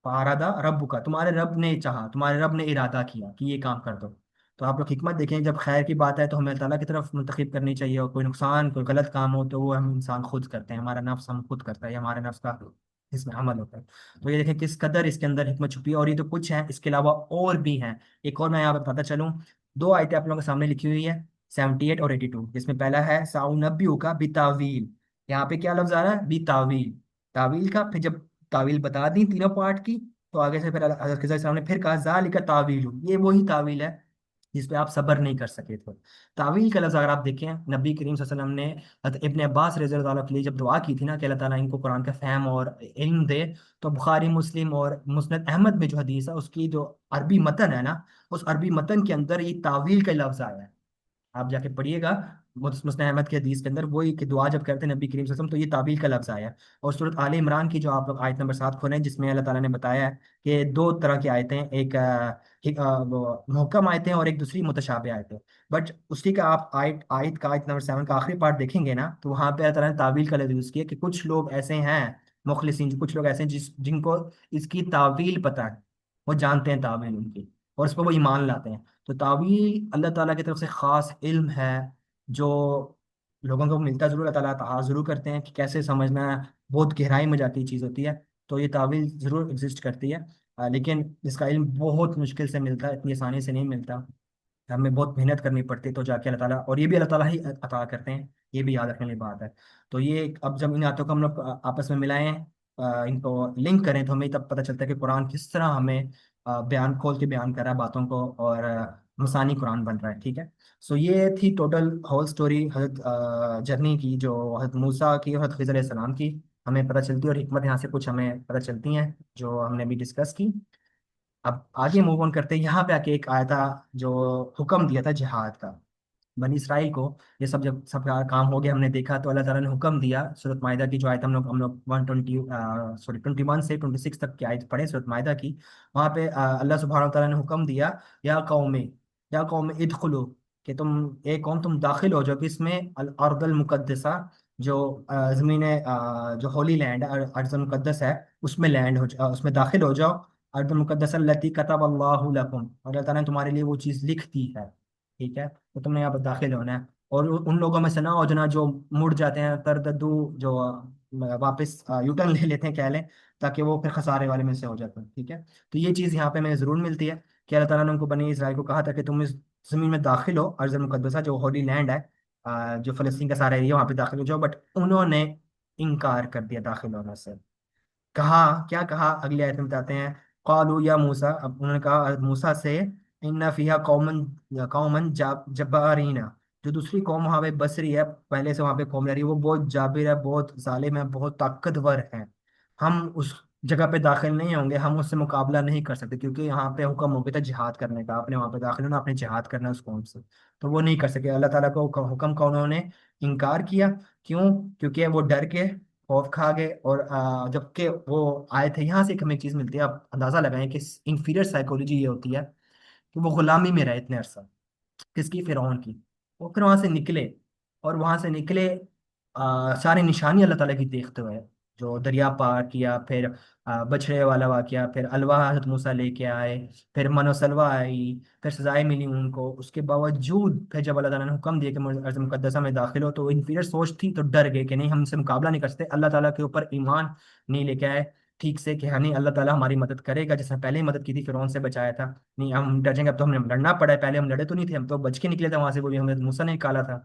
फारादा रब्बु का, तुम्हारे रब ने चाहा, तुम्हारे रब ने इरादा किया कि ये काम कर दो। तो आप लोग हिकमत देखें, जब खैर की बात है तो हमें अल्लाह ताला की तरफ मुंतखब करनी चाहिए, और कोई नुकसान कोई गलत काम हो तो वो हम इंसान खुद करते हैं, हमारा नफ्स हम खुद करता है, या हमारे नफ्स का इसमें अमल होता है। तो ये देखें किस कदर इसके अंदर हिकमत छुपी है, और ये तो कुछ है, इसके अलावा और भी हैं। एक और मैं यहाँ पे बताता चलूँ, दो आयतें आप लोगों के सामने लिखी हुई है, 78 और 82, जिसमें पहला है साउनब्बियु का बितावील। यहाँ पे क्या लफ्ज आ रहा है, बितावील, तावील का। फिर जब तावील बता दी तीनों पार्ट की, तो आगे से फिर हजरत खिज़र अलैहिस्सलाम ने फिर कहा ज़ालिका तावील, ये वही तावील है जिस पे आप सब्र नहीं कर सके थे। तावील का लफ्ज अगर आप देखें, नबी करीम सल्लल्लाहु अलैहि वसल्लम ने हज़रत इब्ने अब्बास रज़ी अल्लाह ताला के लिए जब दुआ की थी ना कि अल्लाह ताला इनको कुरान का फहम और इल्म दे, तो बुखारी मुस्लिम और मुस्नद अहमद में जो हदीस है उसकी जो अरबी मतन है ना, उस अरबी मतन के अंदर ये तावील का लफ्ज आया है। आप जाके पढ़िएगा, मुस्लिम अहमद के हदीस के अंदर वही कि दुआ जब करते हैं नबी करीम सल्लल्लाहु अलैहि वसल्लम, तो ये ताबील का लफ्ज आया है। और सूरत आले इमरान की जो आप लोग आयत नंबर 7 खोलें, जिसमें अल्लाह ताला ने बताया है कि दो तरह की आयतें हैं, वो मुहक्कम आयतें और एक दूसरी मुतशाबे आयतें। बट उसी का आप आयत आयत का आयत नंबर 7 का आखिरी पार्ट देखेंगे ना, तो वहां पे अल्लाह ताला ने ताबील का लफ्ज यूज किया कि कुछ लोग ऐसे हैं मुखलिसीन, कुछ लोग ऐसे हैं जिनको इसकी तावील पता है, वो जानते हैं तावील उनकी, और उस पर वो ईमान लाते हैं। तो तावील अल्लाह ताला की तरफ से खास इल्म है, जो लोगों को मिलता जरूर, अल्लाह ताला तहा जरूर करते हैं कि कैसे समझना है, बहुत गहराई में जाती चीज़ होती है। तो ये तावील जरूर एग्जिस्ट करती है, लेकिन इसका इल्म बहुत मुश्किल से मिलता है, इतनी आसानी से नहीं मिलता। हमें बहुत मेहनत करनी पड़ती है तो जाके अल्लाह ताला, और ये भी अल्लाह ताला ही अता करते हैं, ये भी याद रखने वाली बात है। तो ये अब जब इन आयतों को हम लोग आपस में मिलाएं, इनको लिंक करें, तो हमें तब पता चलता है कि कुरान किस तरह हमें बयान खोल के बयान कर रहा है बातों को, और मसानी कुरान बन रहा है। ठीक है, सो ये थी टोटल होल स्टोरी हजरत जर्नी की, जो हजरत मूसा की और हजरत खिज़र अलैहिस्सलाम की हमें पता चलती है, और हिकमत यहाँ से कुछ हमें पता चलती हैं जो हमने अभी डिस्कस की। अब आगे मूव ऑन करते हैं, यहाँ पे आके एक आया था जो हुक्म दिया था जिहाद का बनी इसराइल को। ये सब जब सब काम हो गया, हमने देखा, तो अल्लाह ताला ने हुक्म दिया। सूरत मायदा की जो आयत हम लोग 120 सॉरी 21 से 26 तक की आयत पढ़े सूरत मायदा की। वहाँ पे अल्लाह सुब्हानहू व तआला ने हुक्म दिया, या कौम, या कौम इदखुलू, कि तुम एक कौम तुम दाखिल हो जाओ किसमें, अल अर्दल मुकद्दसा, जो ज़मीन जो होली लैंड है, अर्ज़ मुकद्दस है, उसमें लैंड हो उसमें दाखिल हो जाओ। अर्दल मुकद्दस लती कतब अल्लाहु लकुम, और अल्लाह ताला ने तुम्हारे लिए वो चीज़ लिख दी है। ठीक है, तो तुमने यहाँ पर दाखिल होना है। और उन लोगों में से ना हो जो मुड़ जाते हैं, तरदद्दू, जो वापस यूटर्न ले लेते हैं कह लें, ताकि वो फिर खसारे वाले में से हो जाते हैं। ठीक है, तो ये चीज़ यहाँ पे हमें ज़रूर मिलती है कि अल्लाह ताला ने उनको बनी इसराइल को कहा था कि तुम इस ज़मीन में दाखिल हो, अर्ज़ मुकद्दसा जो होली लैंड है, जो फ़लस्तीन का सारा एरिया, वहाँ पे दाखिल हो जाओ। बट उन्होंने इनकार कर दिया दाखिल होने से। कहा, क्या कहा, अगली आयत में बताते हैं, कालू या मूसा, अब उन्होंने कहा मूसा से, इन्ना फिहा कौमन, कौमन जब्बारीना, जो दूसरी कौम वहाँ पे बस रही है, पहले से वहाँ पे कौम रह रही है, वो बहुत जाबिर है, बहुत जालिम है, बहुत ताकतवर है। हम उस जगह पे दाखिल नहीं होंगे, हम उससे मुकाबला नहीं कर सकते, क्योंकि यहाँ पे हुक्म हो गया था जिहाद करने का, आपने वहाँ पे दाखिल होना, आपने जिहाद करना है उस कौम से। तो वो नहीं कर सके, अल्लाह ताला को हुक्म का उन्होंने इनकार किया। क्यों? क्योंकि वो डर के खौफ खा गए। और जबकि वो आए थे, यहाँ से एक हमें एक चीज़ मिलती है, आप अंदाजा लगाएं कि इंफीरियर साइकोलॉजी ये होती है कि वो गुलामी में रहे इतने अरसा, किसकी, फिरौन की। वो फिर वहां से निकले, और वहां से निकले सारी निशानी अल्लाह ताला की देखते हुए। जो दरिया पार किया, फिर बछड़े वाला वाकया, फिर अलवा हजरत मूसा लेके आए, फिर मनोसलवा आई, फिर सजाएं मिली उनको, उसके बावजूद फिर जब अल्लाह ताला ने हुक्म दिया कि अर्ज़ मुकद्दसा में दाखिल हो, तो इन्फीरियर सोच थी तो डर गए कि नहीं हमसे मुकाबला नहीं कर सकते, अल्लाह ताला के ऊपर ईमान नहीं लेके आए ठीक से कि हाँ नहीं अल्लाह ताला हमारी मदद करेगा, जिसने पहले ही मदद की थी फिरौन से बचाया था, नहीं हम डर जाएंगे, अब तो हमने लड़ना पड़ा है, पहले हम लड़े तो नहीं थे, हम तो बच के निकले थे वहां से, वो भी हमें मूसा ने निकाला था।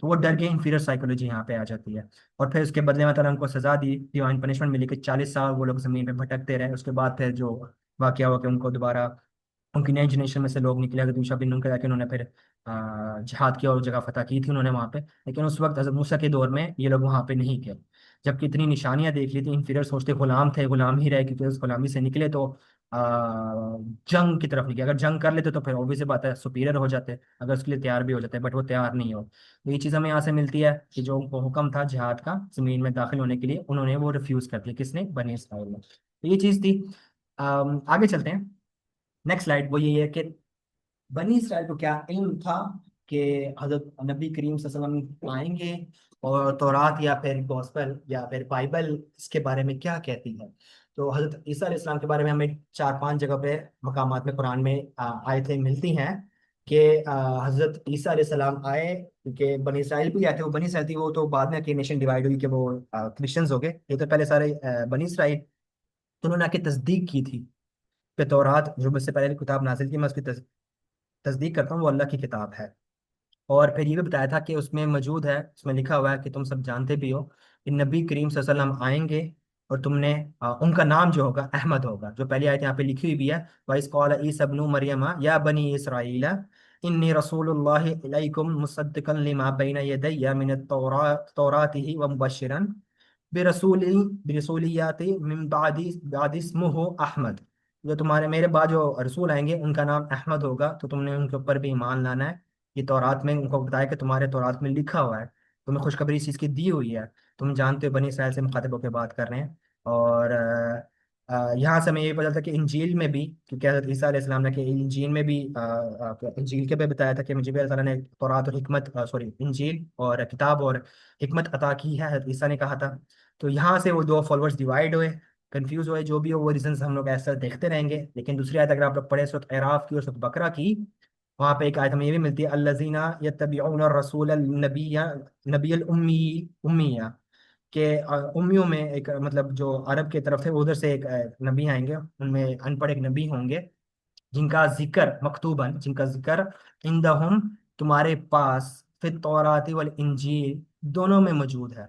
तो वो डर के इन्फीरियर साइकोलॉजी यहाँ पे आ जाती है। और फिर उसके बदले में ताला उनको सजा दी, डिवाइन पनिशमेंट मिली कि 40 साल वो लोग जमीन पे भटकते रहे। उसके बाद फिर जो वाकया हुआ कि उनको दोबारा उनकी नई जनरेशन में से लोग निकले, अगर दूसरा बिन उनके जाके उन्होंने फिर जिहाद किया और जगह फतह की थी उन्होंने वहाँ पे। लेकिन उस वक्त हज़रत मूसा के दौर में ये लोग वहाँ पे नहीं थे, जबकि इतनी निशानियां देख ली थी, इन्फीरियर सोचते गुलाम थे, गुलाम ही रहे, क्योंकि उस गुलामी से निकले तो जंग की तरफ निकले, अगर जंग कर लेते तो फिर ऑब्वियस बात है सुपीरियर हो जाते, अगर उसके लिए तैयार भी हो जाते, बट वो तैयार नहीं हो। तो ये चीज़ हमें यहाँ से मिलती है कि जो उनको हुक्म था जिहाद का जमीन में दाखिल होने के लिए, उन्होंने वो रिफ्यूज कर दिया, किसने, बनी इसराइल ने। तो ये चीज़ थी। आगे चलते हैं। नेक्स्ट स्लाइड वो ये है कि बनी इसराइल को क्या इल्म था कि हजरत नबी करीम सल्लल्लाहु अलैहि वसल्लम आएंगे, और तौरात या फिर गॉस्पेल या फिर बाइबल इसके बारे में क्या कहती है। तो हजरत ईसा अलैहि सलाम के बारे में हमें 4-5 जगह पे मकामात में कुरान में आयतें मिलती हैं कि हजरत ईसा अलैहि सलाम आए, क्योंकि बनी इसराइल भी आए थे, वो बनी इसराइल थी, वो तो बाद में कि नेशन डिवाइड हुई कि वो क्रिश्चियंस हो गए, ये तो पहले सारे बनी इसराइल। तो उन्होंने आके तस्दीक की थी कि तौरात जो मुझसे पहले किताब नाजिल की, मैं उसकी तस्दीक करता हूँ, वो अल्लाह की किताब है। और फिर ये भी बताया था कि उसमें मौजूद है, उसमें लिखा हुआ है कि तुम सब जानते भी हो कि नबी करीम सल्लल्लाहु अलैहि वसल्लम आएंगे, और तुमने उनका नाम जो होगा अहमद होगा, जो पहली आयत यहाँ पे लिखी हुई भी है, वाइस कॉल ईसा इब्नु मरियमा या बनी इसराइल इन्नी रसूलुल्लाहि इलैकुम मुसद्दिकन लिमा बैना यदैया मिनत तौरातिही व मुबश्शिरन बिरसूली बिरसूलियाति मिन बादी इस्मुहु अहमद। जो तुम्हारे मेरे बाद जो रसूल आएंगे उनका नाम अहमद होगा, तो तुमने उनके ऊपर भी ईमान लाना है। ये तौरात में उनको बताया कि तुम्हारे तौरात में लिखा हुआ है, तुम्हें खुशखबरी इस चीज़ की दी हुई है। तुम जानते हो बनी इसराइल से मुखातिब होकर बात कर रहे हैं। और यहाँ से हमें ये पता था कि इंजील में भी, क्योंकि हज़रत ईसा अलैहि सलाम ने कि इंजील में भी इंजील के पे बताया था कि मुझे भी अल्लाह ताला ने तौरात और हिकमत, सॉरी इंजील और किताब और हिकमत अता की है, हज़रत ईसा ने कहा था। तो यहाँ से वो दो फॉलोअर्स डिवाइड हुए, कंफ्यूज हुए, जो भी हो वो रीजन हम लोग ऐसा देखते रहेंगे। लेकिन दूसरी आयत अगर आप लोग पढ़े सूरत अराफ की और सूरत बकरा की, वहाँ पे एक आयत हमें ये भी मिलती है, अल्लज़ीना यत्तबिऊन रसूल नबिया नबियल उम्मी उम्मिया, के उम्मियों में एक मतलब जो अरब की तरफ थे उधर से एक नबी आएंगे, उनमें अनपढ़ एक नबी होंगे, जिनका जिक्र मकतूबन, जिनका जिक्र इंदहुम, तुम्हारे पास, फिर तौराती वल इंजील, दोनों में मौजूद है।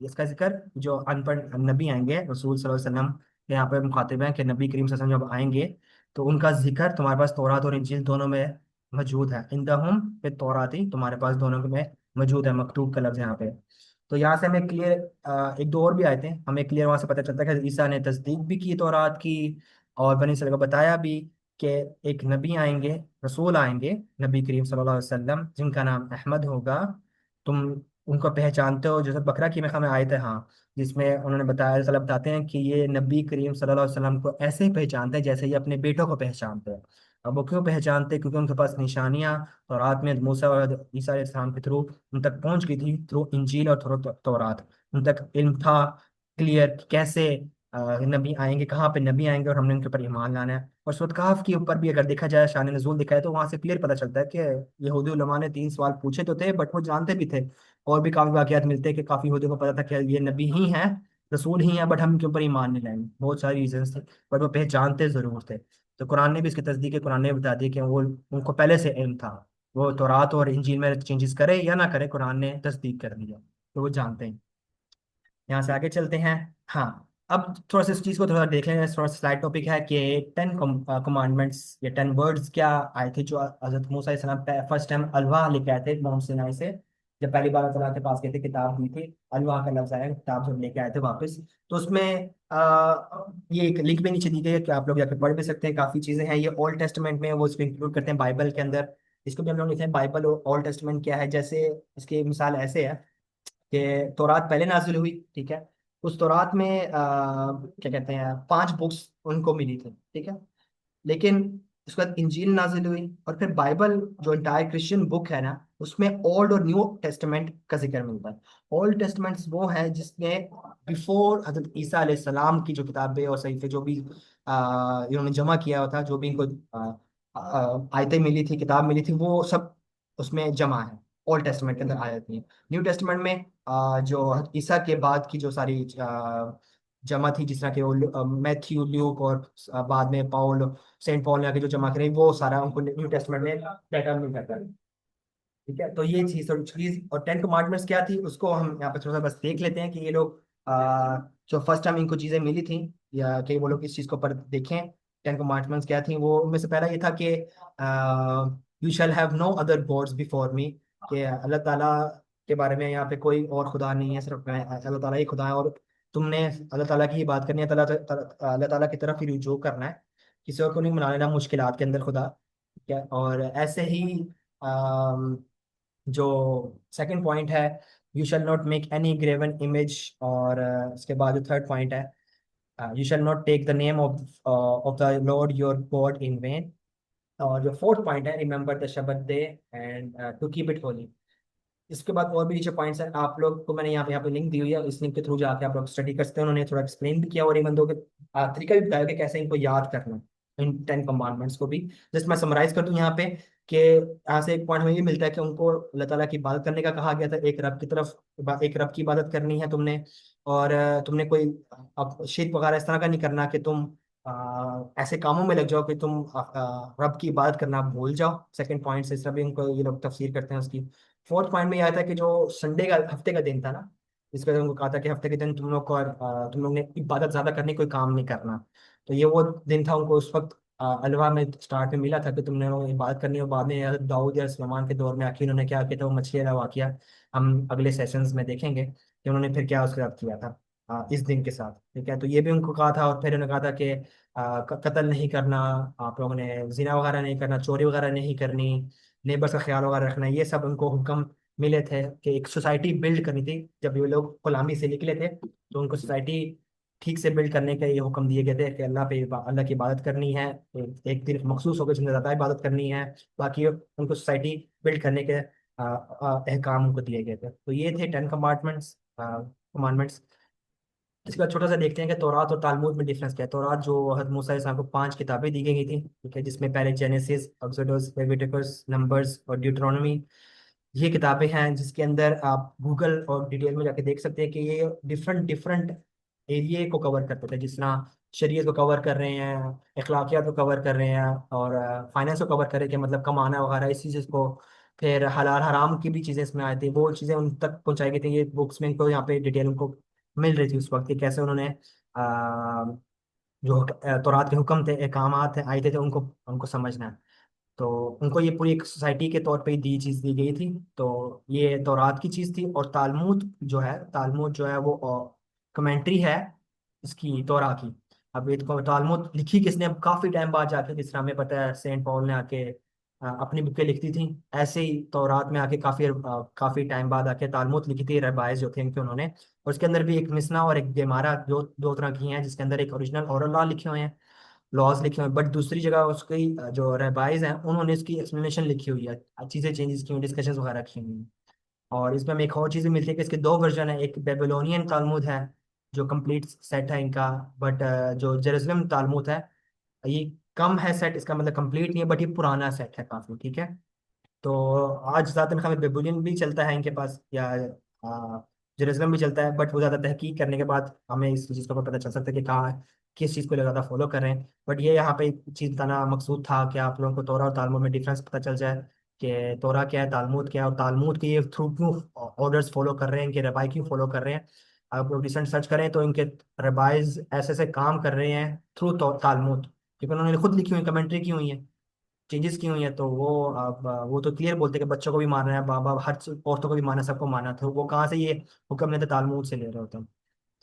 इसका जिक्र जो अनपढ़ नबी आएंगे, रसूल सल्लल्लाहु अलैहि वसल्लम के यहाँ पे मुखातिब हैं कि नबी करीम सल्लल्लाहु अलैहि वसल्लम जब आएंगे तो उनका जिक्र तुम्हारे पास तौरात और इंजील दोनों में मौजूद है। इंदहुम फिर तौराती, तुम्हारे पास दोनों में मौजूद है, मकतूब का लफ्ज यहाँ पे। तो यहाँ से हमें क्लियर, एक दो और भी आयतें हमें क्लियर वहां से पता चलता है कि ईसा ने तस्दीक भी की तौरात की, और बनी इसराइल को बताया भी कि एक नबी आएंगे, रसूल आएंगे, नबी करीम सल्लल्लाहु अलैहि वसल्लम, जिनका नाम अहमद होगा। तुम उनको पहचानते हो, जैसे बकरा की में हमें आयत है, हाँ, जिसमें उन्होंने बताया, अल्लाह ताला बताते हैं कि ये नबी करीम सल्लल्लाहु अलैहि वसल्लम को ऐसे ही पहचानते हैं जैसे ये अपने बेटों को पहचानते हैं। अब वो क्यों पहचानते हैं? क्योंकि उनके पास निशानियां और रात में मूसा और ईसा अलैहिस्सलाम के थ्रू उन तक पहुंच गई थी, थ्रू इंजील और थ्रू तौरात, उन तक इल्म था क्लियर कैसे नबी आएंगे, कहाँ पे नबी आएंगे, और हमने उनके ऊपर ईमान लाना है। और सूरत कहफ के ऊपर भी अगर देखा जाए, शान नज़ूल दिखा है, तो वहां से क्लियर पता चलता है कि यहूदी उलमा ने 3 सवाल पूछे तो थे, बट वो जानते भी थे। और भी काफी वाकयात मिलते हैं कि काफी यहूदियों को पता था कि ये नबी ही हैं, रसूल ही हैं, बट हम इनके ऊपर ईमान नहीं लाएंगे, बहुत सारी रीजन थे, बट वो पहचानते जरूर थे। तो कुरान ने भी इसकी तस्दीक है, कुरान ने भी बता दी कि वो उनको पहले से इल्म था, वो तौरात और इंजील में चेंजेस करे या ना करे, कुरान ने तस्दीक कर दिया, तो वो जानते हैं। यहाँ से आगे चलते हैं। हाँ, अब थोड़ा सा इस चीज को थोड़ा देख लें, थोड़ा स्लाइड टॉपिक है कि 10 कमांडमेंट्स या 10 वर्ड्स क्या आए थे जो हजरत मूसा अलैहिस्सलाम फर्स्ट टाइम अलवाह लेके आए थे माउंट सिनाई से, जब पहली बार अल्लाह के पास गए थे, किताब दी थी, अलवाह का लफ्ज आया, किताब जब लेके आए थे वापस। तो उसमें ये एक लिंक भी नीचे दी गई है कि आप लोग जाकर पढ़ भी सकते हैं, काफी चीजें हैं ये ओल्ड टेस्टमेंट में, वो इसको इंक्लूड करते हैं बाइबल के अंदर। इसको भी हम लोग लिखते हैं बाइबल और ओल्ड टेस्टमेंट क्या है। जैसे इसकी मिसाल ऐसे है कि तौरात पहले नाजिल हुई, ठीक है, उस तौरात में क्या कहते हैं 5 बुक्स उनको मिली थी, ठीक है। लेकिन उसके बाद इंजील नाजिल हुई, और फिर बाइबल जो इंटायर क्रिश्चियन बुक है ना, उसमें ओल्ड और न्यू टेस्टमेंट का जिक्र मिलता है। ओल्ड टेस्टमेंट वो है जिसमें बिफोर हजरत ईसा अलैहि सलाम की जो किताबें और सहीफे जो भी इन्होंने जमा किया हुआ था, जो भी इनको आयतें मिली थी, किताब मिली थी, वो सब उसमें जमा है, ओल्ड टेस्टमेंट के अंदर आयत थी। न्यू टेस्टमेंट में जो हजरत ईसा के बाद की जो सारी जमा थी, जिस तरह के वो मैथ्यू, ल्यूक और बाद में पॉल, सेंट पॉल ने आके जो जमा करें, वो सारा उनको न्यू टेस्टमेंट में डाटा मिल जाता है। ठीक है, तो ये चीज थोड़ी चीज। और टेन कमांडमेंट्स क्या थी उसको हम यहाँ पे थोड़ा सा बस देख लेते हैं कि ये लोग जो फर्स्ट टाइम इनको चीजें मिली थी, या कि वो लोग इस चीज को पर देखें। टेन कमांडमेंट्स क्या थी, वो उनमें से पहला ये था कि you shall have no other gods before me, कि अल्लाह ताला के बारे में यहाँ पे कोई और खुदा नहीं है, सिर्फ मैं, अल्लाह ताला ही खुदा है। और तुमने अल्लाह ताला की ही बात करनी है, अल्लाह ताला की तरफ ही रुजू करना है, किसी और को नहीं मना लेना मुश्किलात के अंदर खुदा। ठीक है, और ऐसे ही जो सेकंड पॉइंट है, you shall not make any graven image. और उसके बाद जो थर्ड पॉइंट है, you shall not take the name of the Lord your God in vain. और जो फोर्थ पॉइंट है, remember the Shabbat day and to keep it holy. इसके बाद और भी नीचे पॉइंट्स हैं, आप लोग को मैंने यहाँ पे लिंक दी हुई है, इस लिंक के थ्रू जाके आप लोग स्टडी कर सकते हैं। उन्होंने थोड़ा एक्सप्लेन भी किया, और इन बंदों के तरीका भी बताया कि कैसे इनको याद करना है, इन टेन कमांडमेंट्स को भी। जस्ट मैं समराइज कर दूं यहाँ पे, कि यहाँ से एक पॉइंट हमें ये मिलता है कि उनको अल्लाह ताला की इबादत करने का कहा गया था, एक रब की तरफ, एक रब की इबादत करनी है तुमने। और तुमने कोई अब शिर्क वगैरह इस तरह का नहीं करना कि तुम ऐसे कामों में लग जाओ कि तुम रब की इबादत करना भूल जाओ। सेकंड पॉइंट से इस तरह भी उनको ये लोग तफसीर करते हैं उसकी। फोर्थ पॉइंट में यह आता है कि जो संडे का, हफ्ते का दिन था ना, इस पर उनको कहा था कि हफ्ते के दिन तुम लोग को तुम लोग ने इबादत ज्यादा करनी, कोई काम नहीं करना। तो ये वो दिन था उनको उस वक्त अलवा में स्टार्ट में मिला था कि तुमने लोग इबादत करनी। और बाद में दाऊद या सुलेमान के दौर में आके उन्होंने क्या किया था, वो मछली वाला वाकया हम अगले सेशंस में देखेंगे कि उन्होंने फिर क्या उसके साथ किया था इस दिन के साथ। ठीक है, तो ये भी उनको कहा था। और फिर उन्होंने कहा था कि कत्ल नहीं करना, आप लोगों ने जिना वगैरह नहीं करना, चोरी वगैरह नहीं करनी, नेबर्स का ख्याल वगैरह रखना, ये सब उनको हुक्म मिले थे कि एक सोसाइटी बिल्ड करनी थी। जब ये लोग गुलामी से निकले थे, तो उनको सोसाइटी ठीक से बिल्ड करने के ये हुक्म दिए गए थे कि अल्लाह की इबादत करनी है, एक दिन मखसूस होकर जिसमें ज़्यादा इबादत करनी है। बाकी उनको सोसाइटी बिल्ड करने के अहकाम उनको दिए गए थे। तो ये थे टेन कमांडमेंट्स। इसके बाद छोटा सा देखते हैं कि तौरात और तालमुद में डिफरेंस क्या है। तौरात जो हज़रत मूसा अलैहिस्सलाम को 5 किताबें दी गई थी, ठीक है, जिसमें पहले जेनेसिस, एक्सोडस, लेविटिकस, नंबर्स और ड्यूटरोनोमी, ये किताबें हैं जिसके अंदर आप गूगल और डिटेल में जाके देख सकते हैं कि ये डिफरेंट डिफरेंट एरिए को कवर करते थे। जिस तरह शरीयत को कवर कर रहे हैं, अखलाकियात को कवर कर रहे हैं, और फाइनेंस को कवर कर रहे हैं, कि मतलब कमाना वगैरह इस चीज़ को। फिर हलाल हराम की भी चीज़ें इसमें आई थी, वो चीज़ें उन तक पहुंचाई गई थी। ये बुक्स में इनको यहाँ पे डिटेल उनको मिल रही थी उस वक्त कि कैसे उन्होंने जो तौरात के हुक्म थे, अहकामात आए थे, तो उनको उनको समझना है। तो उनको ये पूरी एक सोसाइटी के तौर पे ही दी चीज़ दी गई थी। तो ये तौरात की चीज़ थी। और तालमुद जो है वो कमेंट्री है इसकी, तौरा की। अब ये तो तालमुद लिखी किसने, अब काफ़ी टाइम बाद जाके, जिस तरह हमें पता है सेंट पॉल ने आके अपनी बुकें लिखती थी, ऐसे ही तौरात में आके काफ़ी टाइम बाद आके तालमुद लिखी थी, रबाइज जो थे इनके उन्होंने। और उसके अंदर भी एक मिसना और एक गेमारा, दो दो तरह की हैं, जिसके अंदर एक ओरिजिनल और लॉ लिखे हुए हैं, लॉज लिखे हुए हैं। बट दूसरी जगह उसकी जो रेबाइज हैं, उन्होंने इसकी एक्सप्लेनेशन लिखी हुई है, चीज़ें चेंजेस की हुई, डिस्कशन वगैरह की हुई हैं। और इसमें हमें एक और चीज़ भी मिलती है कि इसके दो वर्जन है। एक बेबीलोनियन तालमुद है जो कंप्लीट सेट है इनका, बट जो जेरूसलम तालमुद है, ये कम है सेट, इसका मतलब कंप्लीट नहीं है, बट ये पुराना सेट है काफ़ी। ठीक है, तो आज ज़्यादातर हमें बेबुलियन भी चलता है इनके पास, या जेरूसलम भी चलता है, बट वो ज़्यादा तहकीक करने के बाद हमें इस चीज़ का पता चल सकता है कि कहाँ किस चीज़ को ज़्यादा फॉलो कर रहे हैं। बट ये यहाँ पे एक चीज़ बताना मकसूद था कि आप लोगों को तोरा और तालमुद में डिफरेंस पता चल जाए, कि तोरा क्या है, तालमुद क्या है, और तालमुद के ये थ्रू क्यों ऑर्डर्स फॉलो कर रहे हैं, इनके रबाई क्यों फॉलो कर रहे हैं। आप लोग रिसेंट सर्च करें तो इनके रबाइज ऐसे ऐसे काम कर रहे हैं थ्रू तालमुद, क्योंकि उन्होंने खुद लिखी हुई कमेंट्री की हुई है, चेंजेस की हुई है। तो वो अब वो तो क्लियर बोलते हैं कि बच्चों को भी मारना है, बाबा हर औरतों को भी मारना है, सबको मारना है। तो वो कहाँ से ये हुक्म लेते, तालमूद से ले रहे होते हैं।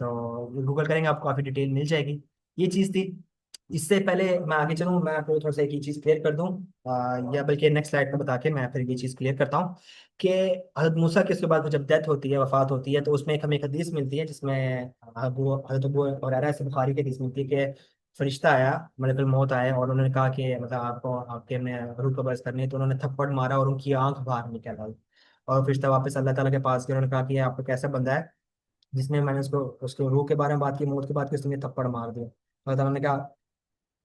तो गूगल करेंगे आपको काफ़ी डिटेल मिल जाएगी। ये चीज़ थी। इससे पहले मैं आगे चलूँ, मैं आपको थोड़ा सा एक ही चीज़ क्लियर कर दूँ, या बल्कि नेक्स्ट स्लाइड में बता के मैं फिर ये चीज़ क्लियर करता हूँ कि हज़रत मूसा के उसके बाद जब डेथ होती है, वफात होती है, तो उसमें एक हमें एक हदीस मिलती है जिसमें हज़रत अबू हुरैरा से बुखारी की हदीस मिलती है फरिश्ता आया, मलकुल मौत आया, और उन्होंने कहा कि मतलब आपको आपके में रूह कब्ज़ करनी है, तो उन्होंने थप्पड़ मारा और उनकी आंख बाहर निकल आई। और फरिश्ता वापस अल्लाह ताला के पास गया, उन्होंने कहा कि ये आपको कैसा बंदा है जिसने, मैंने उसको उसके रूह के बारे में बात की, मौत की बात की, उसने थप्पड़ मार दिया। अल्लाह ताला ने कहा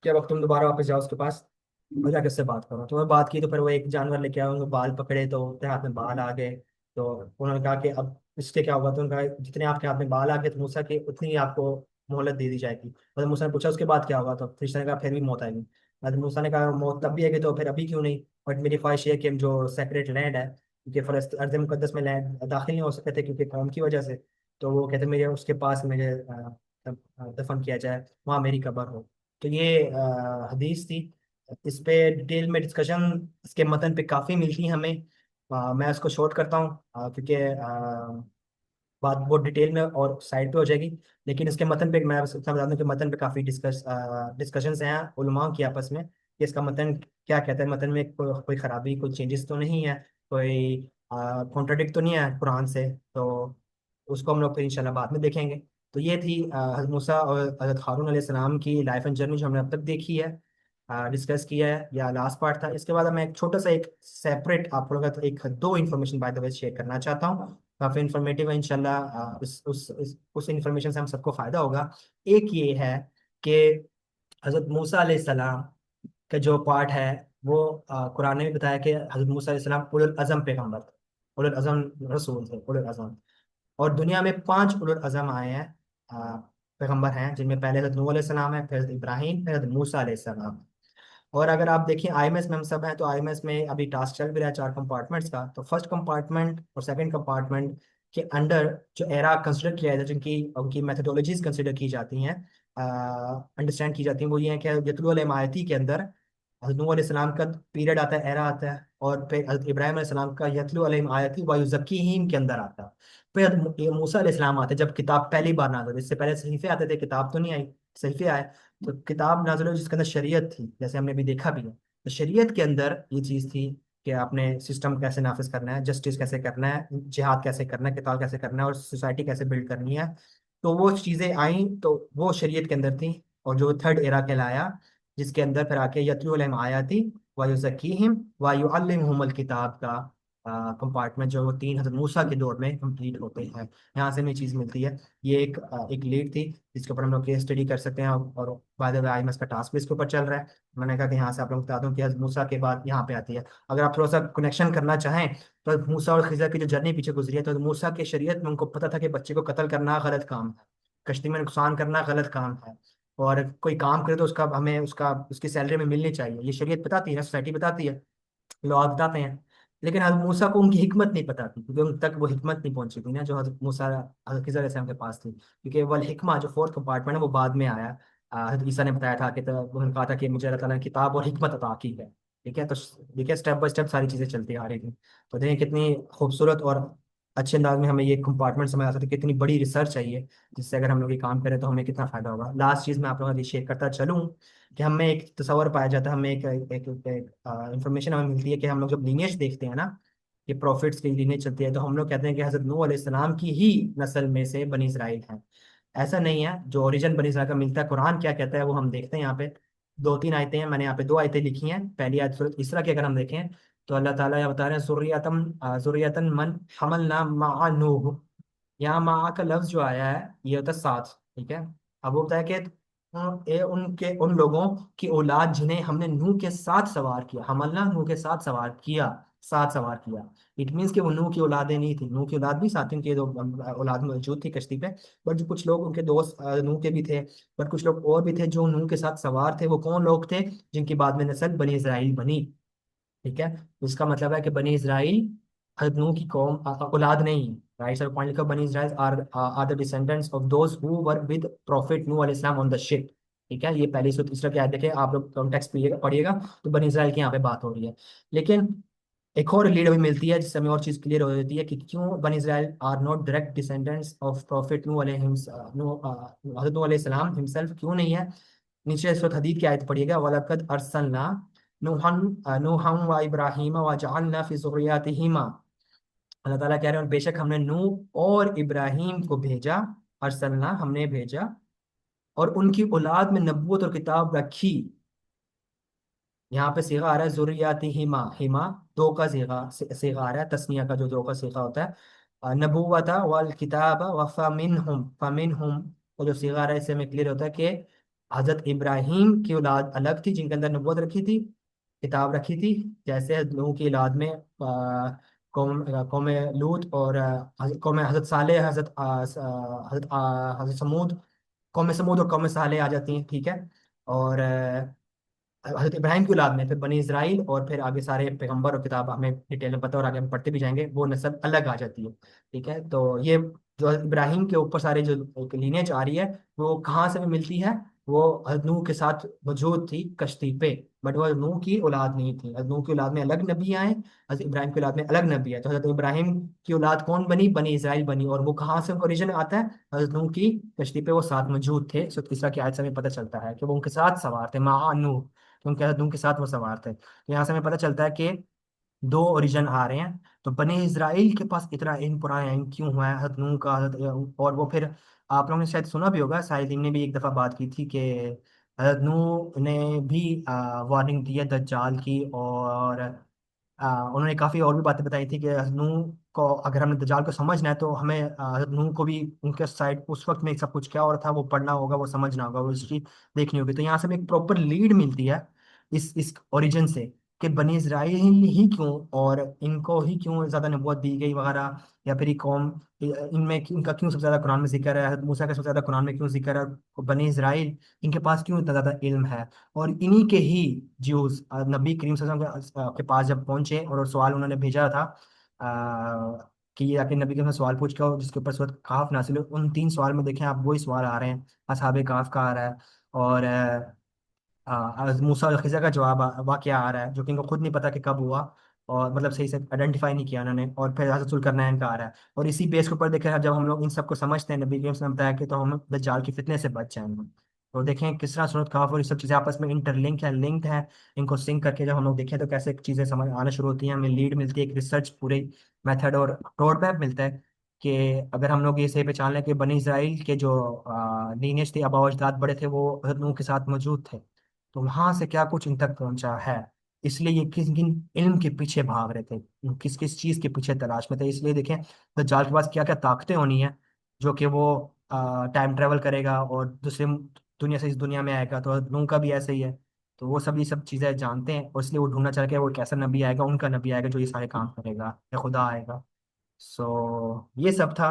कि अब तुम दोबारा वापस जाओ उसके पास और जाके उससे बात करो। तो मैं बात की, तो फिर वो एक जानवर लेके आए, उनको बाल पकड़े तो उनके हाथ में बाल आ गए। तो उन्होंने कहा कि अब इससे क्या होगा, तो उन्होंने कहा जितने आपके हाथ में बाल आ गए तो मूसा के उतनी ही आपको मोहलत दे दी जाएगी। मतलब मूसा ने पूछा उसके बाद क्या होगा, तो फरिश्ता ने कहा फिर भी मौत आएगी। मतलब मूसा ने कहा मौत तब भी आएगी तो फिर अभी क्यों नहीं, बट मेरी ख्वाहिश ये है कि जो सेक्रेट लैंड है, क्योंकि फलस्तीन अर्ज़ मुकद्दस में लैंड दाखिल नहीं हो सकते थे क्योंकि कौम की वजह से, तो वो कहते मेरे उसके पास मुझे दफन किया जाए, वहाँ मेरी कब्र हो। तो ये हदीस थी। इस पे डिटेल में डिस्कशन इसके मतन पे काफ़ी मिलती है हमें। मैं इसको शॉर्ट करता हूँ क्योंकि बात बहुत डिटेल में और साइड पे हो जाएगी। लेकिन इसके मतन पे मैं बस इतना बता दूं कि मतन पे काफ़ी डिस्कशंस हैं उलमा की आपस में कि इसका मतन क्या कहता है, मतन में कोई खराबी, कोई चेंजेस तो नहीं है, कोई कॉन्ट्राडिक्ट तो नहीं है कुरान से। तो उसको हम लोग फिर इंशाल्लाह बाद में देखेंगे। तो ये थी हज़रत मूसा और हज़रत हारून अलैहिस्सलाम की लाइफ एंड जर्नी जो हमने अब तक देखी है, डिस्कस किया है, या लास्ट पार्ट था। इसके बाद मैं एक छोटा सा एक सेपरेट आप लोगों का एक दो information by the way share करना चाहता हूँ। काफ़ी इंफॉर्मेटिव है इंशाल्लाह। उस इंफॉर्मेशन से हम सबको फायदा होगा। एक ये है कि हज़रत मूसा अलैहिस्सलाम का जो पार्ट है वो कुरान में भी बताया कि हज़रत मूसा अलैहिस्सलाम उलुल अज़म पैगम्बर थे, उलुल अज़म रसूल थे, उलुल अज़म। और दुनिया में 5 उलुल अज़म आए हैं, आ, पैगम्बर हैं, जिनमें पहले हज़रत नूह अलैहिस्सलाम है, फिर हज़रत इब्राहीम, फिर हज़रत मूसा अलैहिस्सलाम। और अगर आप देखिए आईएमएस में हम सब हैं, तो आईएमएस में अभी टास्क चल भी रहा है 4 कंपार्टमेंट्स का। तो फर्स्ट कंपार्टमेंट और सेकंड कंपार्टमेंट के अंडर जो एरा कंसिडर किया जाता है, जिनकी उनकी मेथोडोलॉजीज कंसिडर की जाती हैं, अंडरस्टैंड की जाती हैं, वो ये है कि यतलुल इमारती के अंदर हज़रत नूह अलैहिस्सलाम का पीरियड आता है, एरा आता है। और फिर हज़रत इब्राहीम अलैहिस्सलाम का यतलु अलैहिम आयती व युज़क्कीहिम के अंदर आता है। फिर ये मूसा अलैहिस्सलाम आते हैं जब किताब पहली बार नाज़िल हुई। इससे पहले सहीफे आते थे, किताब तो नहीं आई, सहीफे आए। तो किताब नाज़िल हुई जिसके अंदर शरीयत थी, जैसे हमने भी देखा भी है। तो शरीयत के अंदर ये चीज़ थी कि आपने सिस्टम कैसे नाफिज करना है, जस्टिस कैसे करना है, जिहाद कैसे करना है, किताब कैसे करना है, और सोसाइटी कैसे बिल्ड करनी है। तो वो चीज़ें आई, तो वो शरीयत के अंदर थी। और जो थर्ड एरा कहलाया, जिसके अंदर फिर आके यतलू अलैहिम आयाती व युज़क्कीहिम व युअल्लिमुहुमुल किताब का कंपार्टमेंट, जो वो 3 हज़रत मूसा के दौर में कंप्लीट होते हैं। यहाँ से हमें चीज़ मिलती है। ये एक लीड थी जिसके ऊपर हम लोग केस स्टडी कर सकते हैं। और बाय द वे आईएमएस का टास्क भी इसके ऊपर चल रहा है। मैंने कहा कि यहाँ से आप लोग बता दूं कि हज़रत मूसा के बाद यहाँ पे आती है। अगर आप थोड़ा सा कनेक्शन करना चाहें, तो हज़रत मूसा और खिज़र की जो जर्नी पीछे गुजरी है, तो हज़रत मूसा के शरीयत में उनको पता था कि बच्चे को कत्ल करना गलत काम है, कश्ती में नुकसान करना गलत काम है, और कोई काम करे तो उसका हमें उसका उसकी सैलरी में मिलनी चाहिए। ये शरीयत बताती है, सोसाइटी बताती है, लोग बताते हैं। लेकिन हज़रत मूसा को उनकी हिकमत नहीं पता थी, क्योंकि उन तक वो हिकमत नहीं पहुंची थी ना जो हज़रत मूसा हज़रत खिज़र अलैहिस्सलाम के पास थी। क्योंकि वल हिकमा जो फोर्थ कंपार्टमेंट है वो बाद में आया। हज़रत ईसा ने बताया था कि, तो उन्होंने कहा था कि मुझे अल्लाह ताला ने किताब और हिकमत अता की है। ठीक है, तो देखिए स्टेप बाय स्टेप सारी चीज़ें चलती आ रही थी। तो देखिए कितनी खूबसूरत और अच्छे अंदाज में हमें ये कंपार्टमेंट समझ आता था, कितनी बड़ी रिसर्च चाहिए, जिससे अगर हम लोग ये काम करें तो हमें कितना फायदा होगा। लास्ट चीज़ मैं आप लोगों को शेयर करता चलूँ कि हमें एक तस्वर पाया जाता है, हमें एक इंफॉर्मेशन हमें मिलती है कि हम लोग जब लीनियज देखते हैं ना, ये प्रॉफिट्स की लीनियज चलती है, तो हम लोग कहते हैं कि हज़रत नूह अलैहिस्सलाम की ही नस्ल में से बनी इसराइल है। ऐसा नहीं है, जो ओरिजिन बनी इसराइल का मिलता है, कुरान क्या कहता है वो हम देखते हैं। यहाँ पे 2-3 आयतें हैं, मैंने यहाँ पे 2 आयतें लिखी हैं। पहली आयत सूरत इसरा की अगर हम देखें, तो अल्लाह ताला ये बता रहे हैं ज़ुर्रियतन मन हमलना मआ नूह। यहाँ मा का लफ्ज जो आया है ये होता है साथ। ठीक है, अब वो होता है कि ये उनके उन लोगों की औलाद जिन्हें हमने नूह के साथ सवार किया, हमलना नूह के साथ सवार किया, साथ सवार किया। इट मीन्स कि वो नूह की औलादें नहीं थी, नूह की औलाद भी साथ, उनके दो औलाद मौजूद थी कश्ती पे। बट जो कुछ लोग उनके दोस्त नूह के भी थे, बट कुछ लोग और भी थे जो नूह के साथ सवार थे। वो कौन लोग थे? जिनकी बाद में नस्ल बनी इसराइल बनी। ठीक है, तो इसका मतलब है कि बनी इसराइल हज़रत नूह की कौम औलाद नहीं है। राइट सर पॉइंट लिखा, Bani Israel are the descendants of those who were with prophet Nuh अलैहिस्सलाम ऑन द शिप। ठीक है, ये पहली सूरत तीसरा की आयत देखें आप लोग, कॉन्टेक्स्ट पढ़िएगा तो बनी इसराइल की यहाँ पे बात हो रही है। लेकिन एक और लीड हमें मिलती है जिससे हमें और चीज़ क्लियर हो जाती है कि क्यों Bani Israel are not direct descendants of prophet Nuh हज़रत नूह अलैहिस्सलाम हिमसेल्फ क्यों नहीं है। नीचे सूरत हदीद की आयत पढ़िएगा, वलकद अरसलना नूहन व इब्राहीम व जअलना फी ज़ुर्रिय्यतिहिमा। अल्लाह ताला कह रहे हैं और बेशक हमने नूह और इब्राहीम को भेजा, अरसलना हमने भेजा, और उनकी औलाद में नबूवत और किताब रखी। यहाँ पे सीगा आ रहा है जुर्रियाती हिमा, हिमा दो का सीगा, सीगा आ रहा है, तस्निया का जो दो का सीगा होता है। नबूवता वल किताब व फमिनहुम, वो जो सीगा आ रहा है इससे हमें क्लियर होता है कि हजरत इब्राहिम की औलाद अलग थी जिनके अंदर नबूवत रखी थी, किताब रखी थी। जैसे लोगों की औलाद में कौम लूत और कौम हजरत सालेह, हजरत समूद, कौम समूद और कौम सालेह आ जाती हैं, ठीक है। और हजरत इब्राहिम की औलाद में फिर बनी इसराइल, और फिर आगे सारे पैगंबर और किताब हमें डिटेल में पता है और आगे हम पढ़ते भी जाएंगे, वो नस्ल अलग आ जाती है, ठीक है। तो ये जो हजरत इब्राहिम के ऊपर सारे जो लीनेज आ रही है, वो कहाँ से मिलती है? वो हजरत नूह के साथ मौजूद थी कश्ती पे, बट वो हजरत नूह की औलाद नहीं थी। हजरत नूह की औलाद में अलग नबी आए, हजरत इब्राहिम की औलाद में अलग नबी आए। तो हजरत इब्राहिम की औलाद कौन बनी? बनी इसराइल बनी। और वो कहाँ से ओरिजिन आता है? हजरत नूह की कश्ती पे वो साथ मौजूद थे। सो तीसरा की आयत से हमें पता चलता है कि वो उनके साथ सवार थे, मा नूह, क्योंकि हजरत नूह के साथ वो सवार थे। तो यहाँ से हमें पता चलता है कि दो ओरिजिन आ रहे हैं। तो बने इज़राइल के पास इतना इन पुराना इल्म क्यों हुआ है हजरत नूह का? और वो फिर आप लोगों ने शायद सुना भी होगा, साहिदीन ने भी एक दफ़ा बात की थी कि हजरत नूह ने भी वार्निंग दी है दज्जाल की। और उन्होंने काफ़ी और भी बातें बताई थी कि हजरत नूह को अगर हमने दज्जाल को समझना है तो हमें हजरत नूह को भी उनके साइड उस वक्त में सब कुछ क्या हो रहा था वो पढ़ना होगा, वो समझना होगा, वो हिस्ट्री देखनी होगी। तो यहाँ से हमें एक प्रॉपर लीड मिलती है इस ओरिजिन से कि बनी इजराइल ही क्यों, और इनको ही क्यों ज्यादा नबूवत दी गई वगैरह, या फिर ये कौम, इनमें इनका क्यों सबसे ज्यादा कुरान में जिक्र है, हज़रत मूसा का सबसे ज्यादा कुरान में क्यों जिक्र है, और बनी इजराइल इनके पास क्यों इतना ज्यादा इल्म है। और इन्हीं के ही ज्यूस नबी करीम सल्लल्लाहु अलैहि वसल्लम के पास जब पहुंचे और सवाल उन्होंने भेजा था कि ये आके नबी के साथ सवाल पूछ के आओ, जिसके ऊपर सूरत काफ नासिल हो, उन तीन सवाल में देखें आप वही सवाल आ रहे हैं, असहाबे काफ का आ रहा है, और मूसा और खिज़र का जवाब वाकया आ रहा है जो कि इनको खुद नहीं पता कि कब हुआ, और मतलब सही से आइडेंटिफाई नहीं किया उन्होंने। और फिर हज़रत जुल्करनैन का आ रहा है। और इसी बेस के ऊपर देखें जब हम लोग इन सबको समझते हैं, नबी करीम ने बताया कि तो हम दज्जाल की फितने से बच जाएंगे। तो देखें किस तरह सूरत काफ और ये सब चीज़ें आपस में इंटरलिंक है, लिंक्ड है। इनको सिंक करके जब हम लोग देखें तो कैसे चीज़ें समझ आना शुरू होती हैं, हमें लीड मिलती है, एक रिसर्च पूरे मेथड और रोड मैप मिलता है कि अगर हम लोग ये सही पहचान लें कि बनी इसराइल के जो लीनेज थे, आबा अजदाद बड़े थे, वो हज़रत नूह के साथ मौजूद थे, तो वहां से क्या कुछ इन तक पहुंचा है। इसलिए ये किस किन इल्म के पीछे भाग रहे थे, किस किस चीज के पीछे तलाश में थे। इसलिए देखें दज्जाल के पास क्या क्या ताकतें होनी है, जो कि वो टाइम ट्रेवल करेगा और दूसरे दुनिया से इस दुनिया में आएगा। तो नूह का भी ऐसे ही है। तो वो सब ये सब चीजें जानते हैं, और इसलिए वो ढूंढना चाह के वो कैसा नबी आएगा, उनका नबी आएगा जो ये सारे काम करेगा, या खुदा आएगा। सो ये सब था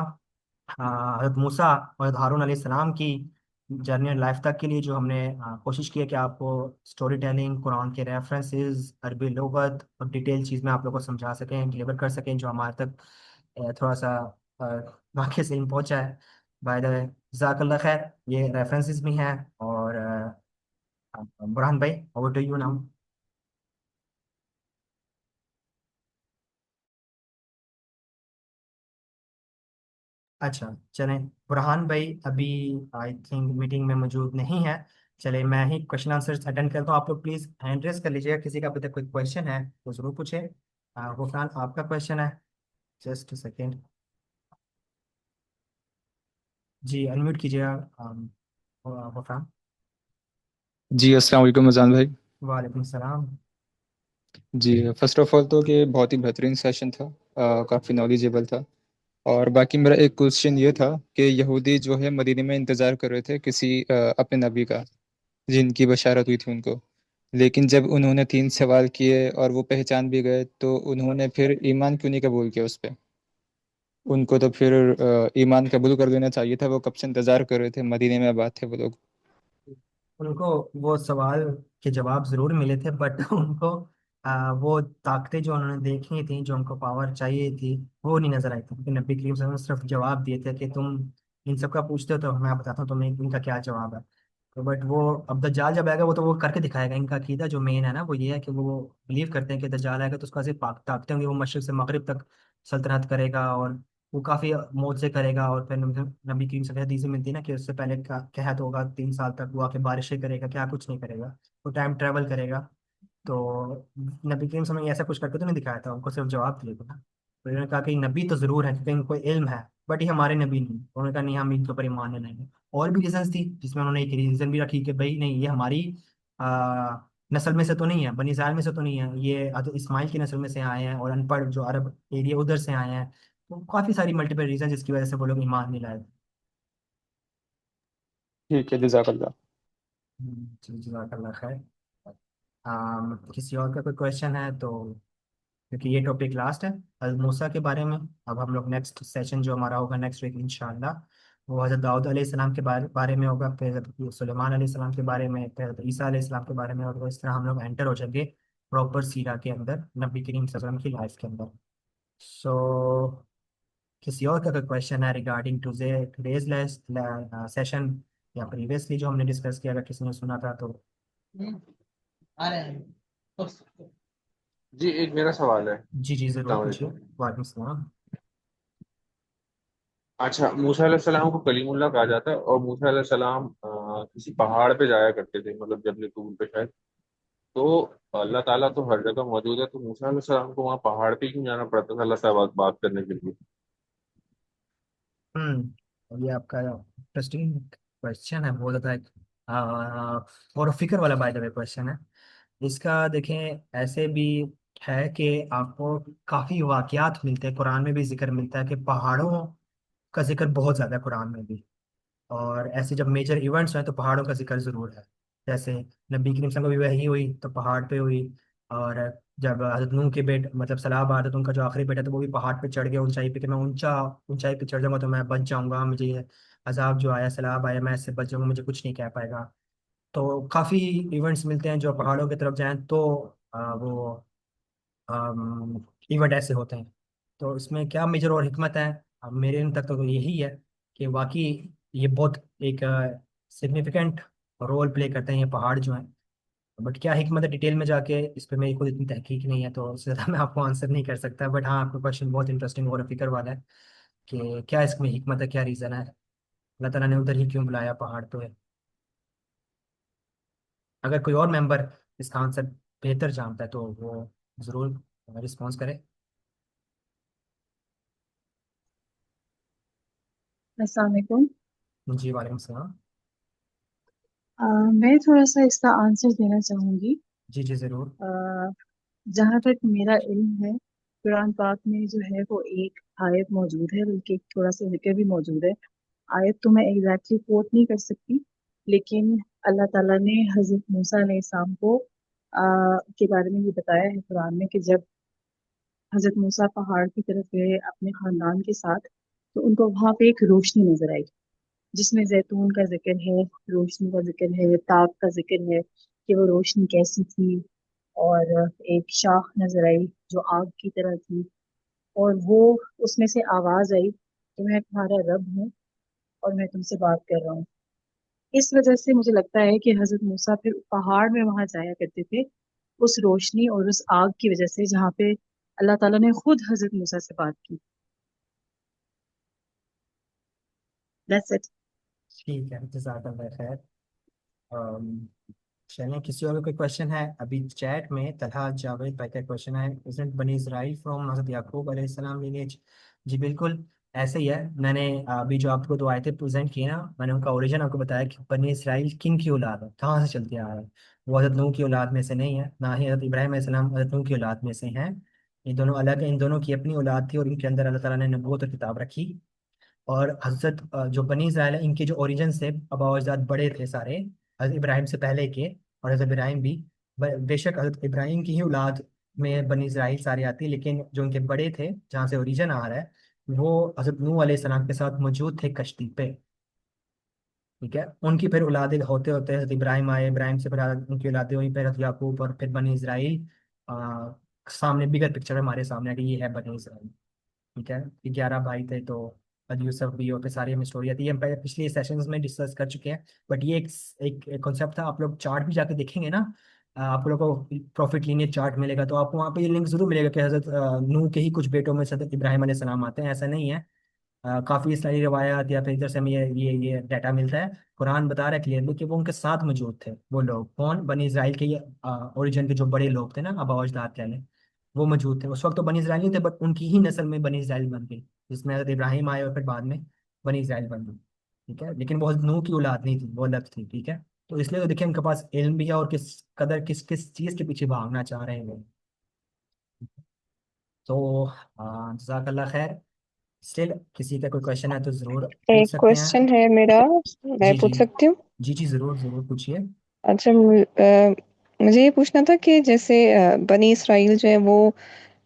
हज़रत मूसा और हज़रत हारून अलैहिस्सलाम की जर्नी लाइफ तक के लिए, जो हमने कोशिश की है कि आपको स्टोरी टेलिंग, कुरान के रेफरेंसेस, अरबी लुगत और डिटेल चीज़ में आप लोगों को समझा सकें, डिलीवर कर सकें, जो हमारे तक थोड़ा सा वाक़ई से पहुंचा है। बाय द वे जज़ाकल्लाह खैर, ये रेफरेंसेस भी हैं। और बुरहान भाई, ओवर टू यू नाउ। अच्छा, चलें, बुरहान भाई अभी आई थिंक मीटिंग में मौजूद नहीं है। चले मैं ही क्वेश्चन आंसर अटेंड करता हूँ। आप लोग प्लीज हैंड रेस कर लीजिएगा, किसी का अभी तक कोई क्वेश्चन है तो जरूर पूछे। गुफरान आपका क्वेश्चन है, जस्ट सेकेंड। जी अनम्यूट कीजिएगा गुफरान। जी अस्सलाम वालेकुम अजान भाई। वालेकुम सलाम। जी फर्स्ट ऑफ ऑल तो कि बहुत ही बेहतरीन सेशन था, काफ़ी नॉलेजेबल था। और बाकी मेरा एक क्वेश्चन ये था कि यहूदी जो है मदीने में इंतज़ार कर रहे थे किसी अपने नबी का, जिनकी बशारत हुई थी उनको। लेकिन जब उन्होंने 3 सवाल किए और वो पहचान भी गए तो उन्होंने फिर ईमान क्यों नहीं कबूल किया उस पर? उनको तो फिर ईमान कबूल कर लेना चाहिए था, वो कब से इंतज़ार कर रहे थे, मदीने में आबाद थे वो लोग। उनको वो सवाल के जवाब जरूर मिले थे, बट उनको वो ताकतें जो उन्होंने देखी थी, जो उनको पावर चाहिए थी, वो नहीं नजर आई थी। क्योंकि नबी करीम सल्लल्लाहु अलैहि वसल्लम सिर्फ जवाब दिए थे कि तुम इन सब का पूछते हो तो मैं बताता हूँ तुम्हें इनका क्या जवाब है। तो बट वो अब दज्जाल जब आएगा वो तो वो करके दिखाएगा। इनका अकीदा जो मेन है ना वो ये है कि वो बिलीव करते हैं कि दज्जाल आएगा तो उसका सिर्फ ताकतें होंगी, वो मशरिक से मगरिब तक सल्तनत करेगा, और वो काफी मौत से करेगा। और फिर नबी करीम से हदीस में मिलती है ना कि उससे पहले का कहत होगा 3 साल तक वो आके बारिशें करेगा, क्या कुछ नहीं करेगा, वो टाइम ट्रेवल करेगा। तो नबी करीम ने ऐसा कुछ करके तो नहीं दिखाया था, उनको सिर्फ जवाब दिए थे ना। तो इन्होंने कहा कि नबी तो जरूर है क्योंकि इनको इल्म है। बट ये हमारे नबी नहीं, उन्होंने कहा नहीं हम इनके ऊपर ईमान नहीं लाएंगे। और भी रीजन थी जिसमें उन्होंने एक रीजन भी रखी कि भाई नहीं ये हमारी नस्ल में से तो नहीं है, बनी इस्राइल में से तो नहीं है, ये हज़रत इस्माइल की नस्ल में से आए हैं और अनपढ़ जो अरब एरिया उधर से आए हैं। तो काफी सारी मल्टीपल रीजन जिसकी वजह से वो लोग ईमान नहीं लाए। ठीक है, जजाकल्लाह। जी जज़ाकल्लाह खैर। किसी और का कोई क्वेश्चन है तो, क्योंकि ये टॉपिक लास्ट है हज़रत मूसा के बारे में। अब हम लोग नेक्स्ट सेशन जो हमारा होगा नेक्स्ट वीक इंशाल्लाह, वो हज़रत दाऊद अलैहिस्सलाम के बारे में होगा, फिर हज़रत सुलेमान अलैहिस्सलाम के बारे में, फिर हज़रत ईसा अलैहिस्सलाम के बारे में। और इस तरह हम लोग एंटर हो जाएंगे प्रॉपर सीरा के अंदर, नबी करीम सल्लल्लाहु अलैहि वसल्लम की लाइफ के अंदर। सो किसी और का कोई क्वेश्चन है रिगार्डिंग टुडेज सेशन या प्रीवियसली जो हमने डिस्कस किया, अगर किसी ने सुना था तो। जी एक मेरा सवाल है। जी जी ज़रूर अस्सलाम पूछिए। वालेकुम। वालेकुम सलाम। अच्छा, मूसा अलैहिस्सलाम को कलीमुल्लाह कहा जाता है, और मूसा अलैहिस्सलाम किसी पहाड़ पे जाया करते थे, मतलब जबल तूर पे शायद। तो अल्लाह ताला तो हर जगह मौजूद है, तो मूसा अलैहिस्सलाम को वहाँ पहाड़ पे क्यों जाना पड़ता था अल्लाह से बात करने के लिए? ये आपका इंटरेस्टिंग क्वेश्चन है, बहुत ज़्यादा एक और फिक्र वाला बाय द वे क्वेश्चन है। इसका देखें ऐसे भी है कि आपको काफ़ी वाक़यात मिलते हैं, कुरान में भी जिक्र मिलता है कि पहाड़ों का जिक्र बहुत ज़्यादा है कुरान में भी। और ऐसे जब मेजर इवेंट्स हैं तो पहाड़ों का जिक्र जरूर है। जैसे नबी करीम सल्लल्लाहु अलैहि वसल्लम को भी वही हुई तो पहाड़ पे हुई। और जब हज़रत नूह के बेट मतलब सलाह आ रहा था उनका जो आखिरी बेटा था, वो भी पहाड़ पे चढ़ गया ऊंचाई पे कि मैं ऊंचा ऊंचाई पे चढ़ जाऊंगा तो मैं बच जाऊंगा, मुझे ये अजाब जो आया सलाब आया मैं इससे बच जाऊंगा, मुझे कुछ नहीं कह पाएगा। तो काफ़ी इवेंट्स मिलते हैं जो पहाड़ों की तरफ जाएं तो वो इवेंट ऐसे होते हैं। तो इसमें क्या मेजर और हिकमत है, अब मेरे इन तक तो यही है कि वाकई ये बहुत एक सिग्निफिकेंट रोल प्ले करते हैं ये पहाड़ जो हैं। बट क्या हिकमत है डिटेल में जाके इस पर मेरी खुद इतनी तहकीक नहीं है, तो उससे ज़्यादा मैं आपको आंसर नहीं कर सकता। बट हाँ आपका क्वेश्चन बहुत इंटरेस्टिंग और फिक्र वाला है कि क्या इसमें हिकमत है, क्या रीज़न है, अल्लाह ताला ने उधर ही क्यों बुलाया पहाड़ पे। अगर कोई और मेंबर इसका आंसर बेहतर जानता है तो वो ज़रूर रिस्पॉन्स करे। अस्सलाम वालेकुम। जी वालेकुम सलाम। मैं थोड़ा सा इसका आंसर देना चाहूँगी। जी जी ज़रूर। जहाँ तक मेरा इल्म है, कुरान पाक में जो है वो एक आयत मौजूद है, बल्कि थोड़ा सा जिक्र भी मौजूद है। आयत तो मैं एग्जैक्टली कोट नहीं कर सकती, लेकिन अल्लाह ताला ने हज़रत मूसा अलैहिस्सलाम को के बारे में ये बताया है कुरान में कि जब हज़रत मूसा पहाड़ की तरफ गए अपने खानदान के साथ, तो उनको वहाँ पे एक रोशनी नजर आई, जिसमें जैतून का जिक्र है, रोशनी का जिक्र है, ताक का जिक्र है कि वो रोशनी कैसी थी। और एक शाख नजर आई जो आग की तरह थी, और वो उसमें से आवाज आई कि मैं तुम्हारा रब हूँ और मैं तुमसे बात कर रहा हूँ। इस वजह से मुझे लगता है कि हजरत मूसा फिर पहाड़ में वहां जाया करते थे, उस रोशनी और उस आग की वजह से, जहाँ पे अल्लाह ताला ने खुद हजरत मूसा से बात की। That's it. ठीक है जज़ाकल्लाह खैर। अम, चलें किसी और का कोई क्वेश्चन है अभी चैट में? तलहा जावेद भाई का क्वेश्चन है, इजंट बनी इसराइल फ्रॉम हज़रत याकूब अलैहिस्सलाम लिनेज? जी बिल्कुल ऐसे ही है। मैंने अभी जो आपको दो आयतें प्रेजेंट की ना, मैंने उनका ओरिजिन आपको बताया कि बनी इसराइल किन की औलाद है, कहाँ से चलते आ रहा है। वो हज़रत नूह की औलाद में से नहीं है, ना ही हज़रत इब्राहीम अलैहिस्सलाम हज़रत नूह की औलाद में से हैं। ये दोनों अलग हैं, इन दोनों की अपनी औलाद थी और इनके अंदर अल्लाह ताला ने नबूवत और किताब रखी। और हजरत जो बनी इसराइल है इनके जो ओरिजिन से आबा और अजदाद बड़े थे सारे हजरत इब्राहिम से पहले के। और हजरत इब्राहिम भी बेशक हजरत इब्राहिम की ही औलाद में बनी इसराइल सारी आती है, लेकिन जो उनके बड़े थे जहाँ से ओरिजिन आ रहा है वो हजरत नूह अलैहि सलाम के साथ मौजूद थे कश्ती पे। ठीक है, उनकी फिर औलादे होते होते हजरत इब्राहिम आए, इब्राहिम से फिर उनकी औलादे हुई, फिर हजरत याकूब और फिर बनी इसराइल। सामने बिगर पिक्चर हमारे सामने है कि ये है बनी इसराइल। ठीक है, ये 11 भाई थे तो अद यूसुफ भी और फिर सारी हमें स्टोरी आती है, हम पहले पिछले सेशंस में डिस्कस कर चुके हैं। बट ये एक कॉन्सेप्ट था, आप लोग चार्ट भी जाके देखेंगे ना, आप लोगों को प्रॉफिट लीनियर चार्ट मिलेगा तो आपको वहाँ पे ये लिंक जरूर मिलेगा कि हजरत नूह के ही कुछ बेटों में से हजरत इब्राहिम अलैहि सलाम आते हैं, ऐसा नहीं है। काफ़ी सारी रिवायात या फिर इधर से हमें ये डाटा मिलता है। कुरान बता रहा है क्लियरली कि वो उनके साथ मौजूद थे, वो लोग कौन, बनी इसराइल के ओरिजिन के जो बड़े लोग थे ना, आबा अजदाद कह लें। वो मौजूद थे। उस वक्त तो बनी इसराइल नहीं थे, बट उनकी ही नस्ल में बनी इसराइल बन गई, जिसमें हज़रत इब्राहिम आए और फिर बाद में बनी इसराइल बन गई। ठीक है, लेकिन वो नूह की औलाद नहीं थी, वो अलग थी। ठीक है, तो इसलिए तो देखिए उनके पास इल्म भी है, और किस कदर किस किस चीज़ के पीछे भागना चाह रहे हैं वो। तो जज़ाकल्लाह खैर। स्टिल किसी का कोई क्वेश्चन है तो ज़रूर पूछ एक सकते क्वेश्चन हैं। है मेरा, मैं जी जी। पूछ सकती हूँ? जी जी, ज़रूर ज़रूर पूछिए। अच्छा, मुझे ये पूछना था कि जैसे बनी इसराइल जो है वो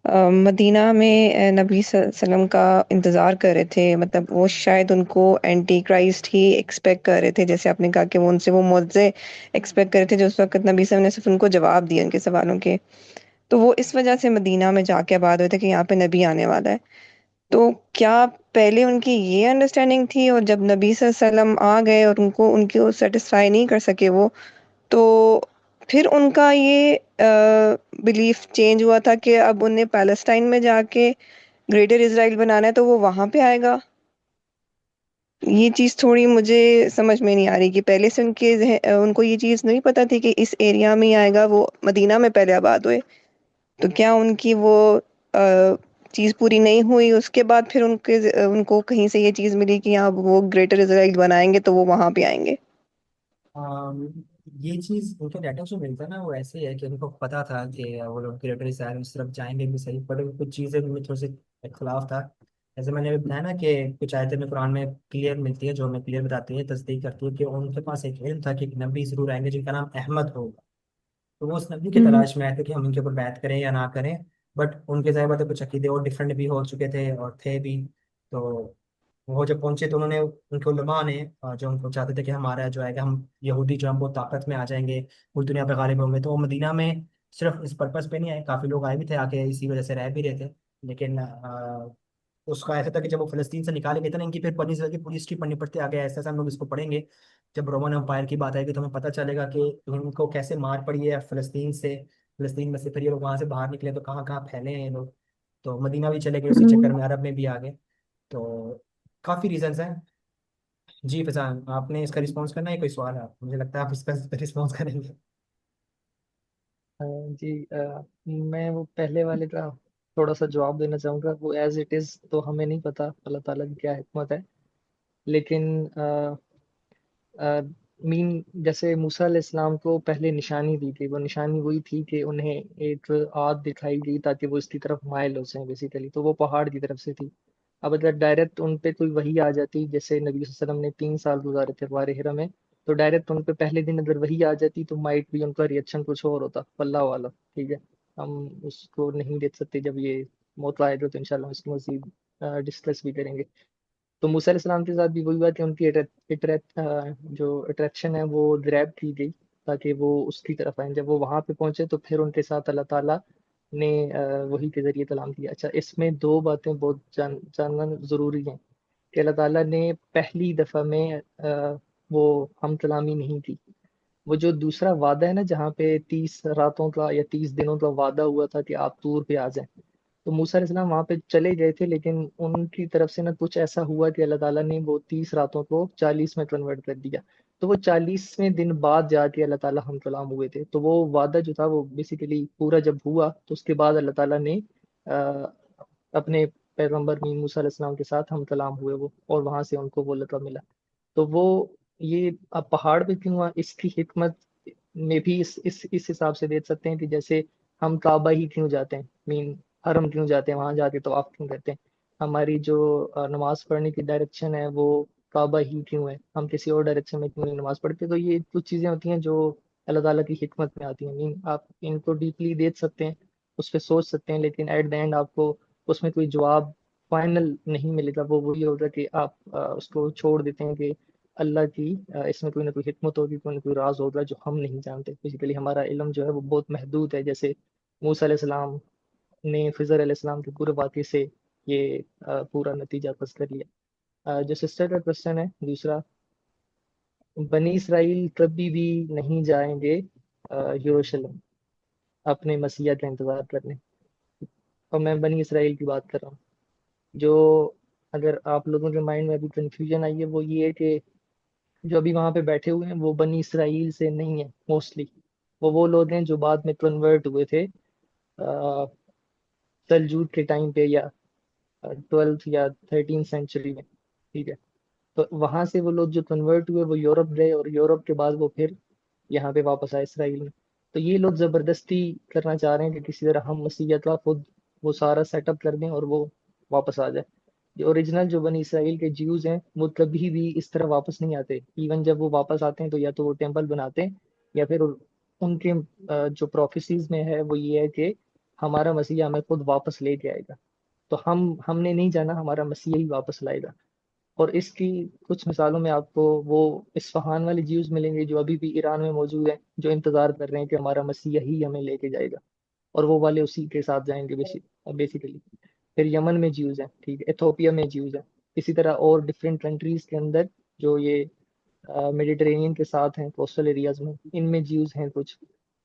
मदीना में नबी सल्लम का इंतज़ार कर रहे थे, मतलब वो शायद उनको एंटी क्राइस्ट ही एक्सपेक्ट कर रहे थे, जैसे आपने कहा कि वो उनसे वो मुआज़े एक्सपेक्ट कर रहे थे जो उस वक्त नबी सल्लम ने सिर्फ उनको जवाब दिए उनके सवालों के। तो वो इस वजह से मदीना में जाके आबाद हुए थे कि यहाँ पे नबी आने वाला है। तो क्या पहले उनकी ये अंडरस्टैंडिंग थी, और जब नबी सल्लम आ गए और उनको उनको सेटिस्फाई नहीं कर सके वो, तो फिर उनका ये बिलीफ चेंज हुआ था कि अब उन्हें पैलेस्टाइन में जाके ग्रेटर इजराइल बनाना है, तो वो वहां पे आएगा? ये चीज थोड़ी मुझे समझ में नहीं आ रही कि पहले से उनको ये चीज नहीं पता थी कि इस एरिया में ही आएगा, वो मदीना में पहले आबाद हुए। तो क्या उनकी वो चीज पूरी नहीं हुई, उसके बाद फिर उनको कहीं से ये चीज मिली कि हाँ वो ग्रेटर इजराइल बनाएंगे तो वो वहां पे आएंगे? अम, ये चीज़ उनके डाटा से मिलता है ना, वो ऐसे ही है कि उनको पता था कि वो लोग ग्रेटर इसराइल उस तरफ जाएंगे भी सही, पर कुछ चीज़ें उनमें थोड़ी सी इख्तलाफ था। जैसे मैंने अभी बताया ना कि कुछ आयतें में कुरान में क्लियर मिलती है, जो हमें क्लियर बताती है, तस्दीक करती है कि उनके पास एक इल्म था कि एक नबी जरूर आएंगे जिनका नाम अहमद होगा। तो वो उस नबी की हम्म। तलाश में आए थे कि हम उनके ऊपर बैत करें या ना करें। बट उनके ज़ाहिर बात है कुछ अकीदे और डिफरेंट भी हो चुके थे और थे भी। तो वो जब पहुंचे तो उन्होंने उनके उलमा ने जो उनको चाहते थे कि हमारा जो है कि हम यहूदी जो हम वो ताकत में आ जाएंगे, पूरी दुनिया पे गालिब होंगे, तो वो मदीना में सिर्फ इस पर्पस पे नहीं आए, काफ़ी लोग आए भी थे, आके इसी वजह से रह भी रहे थे। लेकिन उसका ऐसा था कि जब वो फलस्तीन से निकाले गए थे ना, इनकी फिर बनी इसराइल की पूरी हिस्ट्री पढ़नी पड़ती है आगे, ऐसा ऐसा हम लोग इसको पढ़ेंगे। जब रोमन एम्पायर की बात आएगी तो हमें पता चलेगा कि इनको कैसे मार पड़ी है फलस्तीन से। फलस्तीन में से फिर ये लोग वहां से बाहर निकले तो कहाँ कहाँ फैले हैं ये लोग। तो मदीना भी चले गए उसी चक्कर हम्म। में, अरब में भी आ गए। तो काफ़ी रीजंस हैं। जी फैजान, आपने इसका रिस्पॉन्स करना है, कोई सवाल है? मुझे लगता है आप इसका रिस्पॉन्स करेंगे। जी, मैं वो पहले वाले का थोड़ा सा जवाब देना चाहूँगा। वो एज इट इज़ तो हमें नहीं पता अल्लाह ताला की क्या हिकमत है, लेकिन मीन जैसे मूसा अलैहिस्सलाम को पहले निशानी दी गई, वो निशानी वही थी कि उन्हें एक आग दिखाई गई ताकि वो इसकी तरफ माइल हो जाएं बेसिकली, तो वो पहाड़ की तरफ से थी। अब अगर डायरेक्ट उन पे कोई वही आ जाती, जैसे नबी सल्लल्लाहु अलैहि वसल्लम ने 3 साल गुजारे थे वार हिरा में, तो डायरेक्ट उन पे पहले दिन अगर वही आ जाती तो माइट भी उनका रिएक्शन कुछ और होता, वल्लाह वाला। ठीक है, हम उसको नहीं देख सकते, जब ये मौत आएगा तो इंशाल्लाह हम इसको मजीद डिस्कस भी करेंगे। तो मूसा अलैहिस्सलाम के साथ भी वही बात है, उनकी जो अट्रैक्शन है वो ग्रैब की गई ताकि वो उसकी तरफ आए। जब वो वहां पे पहुंचे तो फिर उनके साथ अल्लाह ताला ने वही के जरिए कलाम किया। अच्छा, इसमें दो बातें बहुत जानना जरूरी हैं कि अल्लाह ताला ने पहली दफा में वो हम कलामी नहीं की। वो जो दूसरा वादा है ना, जहाँ पे 30 रातों का या 30 दिनों का वादा हुआ था कि आप तूर पे आ जाएं, तो मूसा अलैहिस्सलाम वहां पे चले गए थे, लेकिन उनकी तरफ से ना कुछ ऐसा हुआ कि अल्लाह ताला ने वो 30 रातों को 40 में कन्वर्ट कर दिया। तो वो 40वें दिन बाद जाके अल्लाह ताला हम कलाम हुए थे। तो वो वादा जो था वो बेसिकली पूरा जब हुआ तो उसके बाद अल्लाह ताला ने अ, अपने पैगंबर मूसा अलैहिस्सलाम के साथ हम कलाम हुए वो, और वहां से उनको वो लक़ब मिला। तो वो ये अब पहाड़ पे क्यों हुआ, इसकी हिकमत में भी इस हिसाब से देख सकते हैं कि जैसे हम काबा ही क्यों जाते हैं, मीन हरम क्यों जाते हैं, वहां जाके तो आप क्यों करते हैं। हमारी जो नमाज पढ़ने की डायरेक्शन है वो काबा ही क्यों है, हम किसी और डायरेक्शन में क्यों नहीं नमाज पढ़ते। तो ये कुछ चीजें होती हैं जो अल्लाह ताला की हिकमत में आती हैं। मीन आप इनको डीपली देख सकते हैं, उस पर सोच सकते हैं, लेकिन एट द एंड आपको उसमें कोई जवाब फाइनल नहीं मिलेगा। वो वही होगा कि आप उसको छोड़ देते हैं कि अल्लाह की इसमें कोई ना कोई हिकमत होगी, कोई ना कोई राज होगा जो हम नहीं जानते। बेसिकली हमारा इल्म जो है वो बहुत महदूद है। जैसे मूसा अलैहिस्सलाम ने खिज़र अलैहिस्सलाम के पूरे वाक़े से ये पूरा नतीजा बस कर लिया। जो सिस्टर का क्वेश्चन है दूसरा, बनी इसराइल कभी भी नहीं जाएंगे यरूशलेम अपने मसीहा का इंतज़ार करने। और मैं बनी इसराइल की बात कर रहा हूँ। जो अगर आप लोगों के माइंड में अभी कंफ्यूजन आई है वो ये है कि जो अभी वहां पे बैठे हुए हैं वो बनी इसराइल से नहीं है मोस्टली। वो लोग हैं जो बाद में कन्वर्ट हुए थे सलजूक के टाइम पे या 12th या 13th सेंचुरी में, ठीक है। तो वहां से वो लोग जो कन्वर्ट हुए वो यूरोप गए, और यूरोप के बाद वो फिर यहाँ पे वापस आए इसराइल में। तो ये लोग जबरदस्ती करना चाह रहे हैं कि किसी तरह हम मसीहियत का खुद वो सारा सेटअप कर दें और वो वापस आ जाए। जो ओरिजिनल जो बनी इसराइल के ज्यूज हैं वो कभी भी इस तरह वापस नहीं आते। इवन जब वो वापस आते हैं तो या तो वो टेम्पल बनाते हैं, या फिर उनके जो प्रोफेसीज में है वो ये है कि हमारा मसीहा हमें खुद वापस लेके आएगा। तो हमने नहीं जाना, हमारा मसीहा ही वापस लाएगा। और इसकी कुछ मिसालों में आपको वो इस्फहान वाले ज्यूज मिलेंगे जो अभी भी ईरान में मौजूद हैं, जो इंतजार कर रहे हैं कि हमारा मसीहा ही हमें लेके जाएगा, और वो वाले उसी के साथ जाएंगे बेसिकली। फिर यमन में ज्यूज हैं, ठीक है, इथोपिया में ज्यूज हैं। इसी तरह और डिफरेंट कंट्रीज के अंदर जो ये मेडिटेरेनियन के साथ हैं, कोस्टल एरियाज में, इनमें ज्यूज हैं कुछ।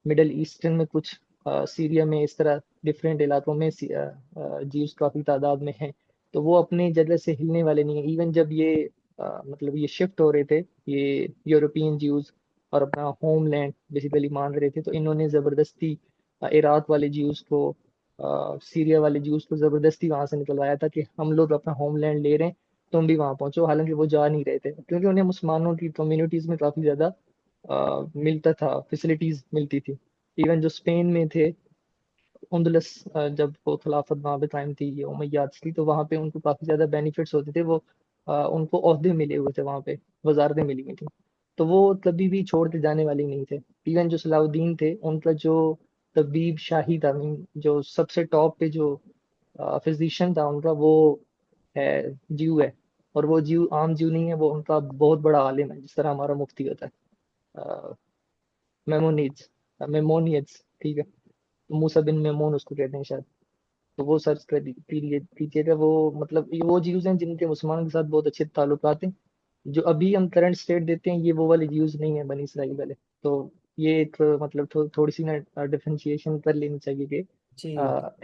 मिडल ईस्टर्न में कुछ, सीरिया में, इस तरह डिफरेंट इलाकों में ज्यूज काफ़ी तादाद में हैं। तो वो अपनी जगह से हिलने वाले नहीं है। इवन जब ये मतलब ये शिफ्ट हो रहे थे, ये यूरोपियन ज्यूज, और अपना होमलैंड बेसिकली मान रहे थे, तो इन्होंने ज़बरदस्ती इराक वाले ज्यूज को, सीरिया वाले ज्यूज को ज़बरदस्ती वहां से निकलवाया था कि हम लोग अपना होमलैंड ले रहे हैं, तुम भी वहां पहुंचो। हालांकि वो जा नहीं रहे थे, क्योंकि उन्हें मुसलमानों की कम्युनिटीज में काफ़ी ज़्यादा मिलता था, फैसिलिटीज मिलती थी। इवन जो स्पेन में थे, उंदलस, जब वो खिलाफत वहाँ पे कायम थी, ये उमैयाद की, तो वहाँ पे उनको काफ़ी ज़्यादा बेनिफिट्स होते थे। वो उनको ओहदे मिले हुए थे वहाँ पे, वजारतें मिली हुई थी। तो वो कभी भी छोड़ के जाने वाले नहीं थे। इवन जो सलाउद्दीन थे, उनका जो तबीब शाही था, जो सबसे टॉप पे जो फिजिशियन था उनका, वो है ज्यू है। और वो ज्यू आम ज्यू नहीं है, वो उनका बहुत बड़ा आलिम है, जिस तरह हमारा मुफ्ती होता है, मेमोनिड्स, मेमोनियड्स, ठीक है। मूसा बिन मेमोन उसको कहते हैं शायद। तो वो सर्च कर कीजिएगा। वो मतलब ये वो ज्यूज हैं जिनके मुसलमानों के साथ बहुत अच्छे ताल्लुकात हैं। जो अभी हम करंट स्टेट देते हैं, ये वो वाले ज्यूज नहीं है, बनी इसराइल वाले। तो ये एक मतलब थोड़ी सी ना डिफरेंशिएशन कर लेनी चाहिए कि जी।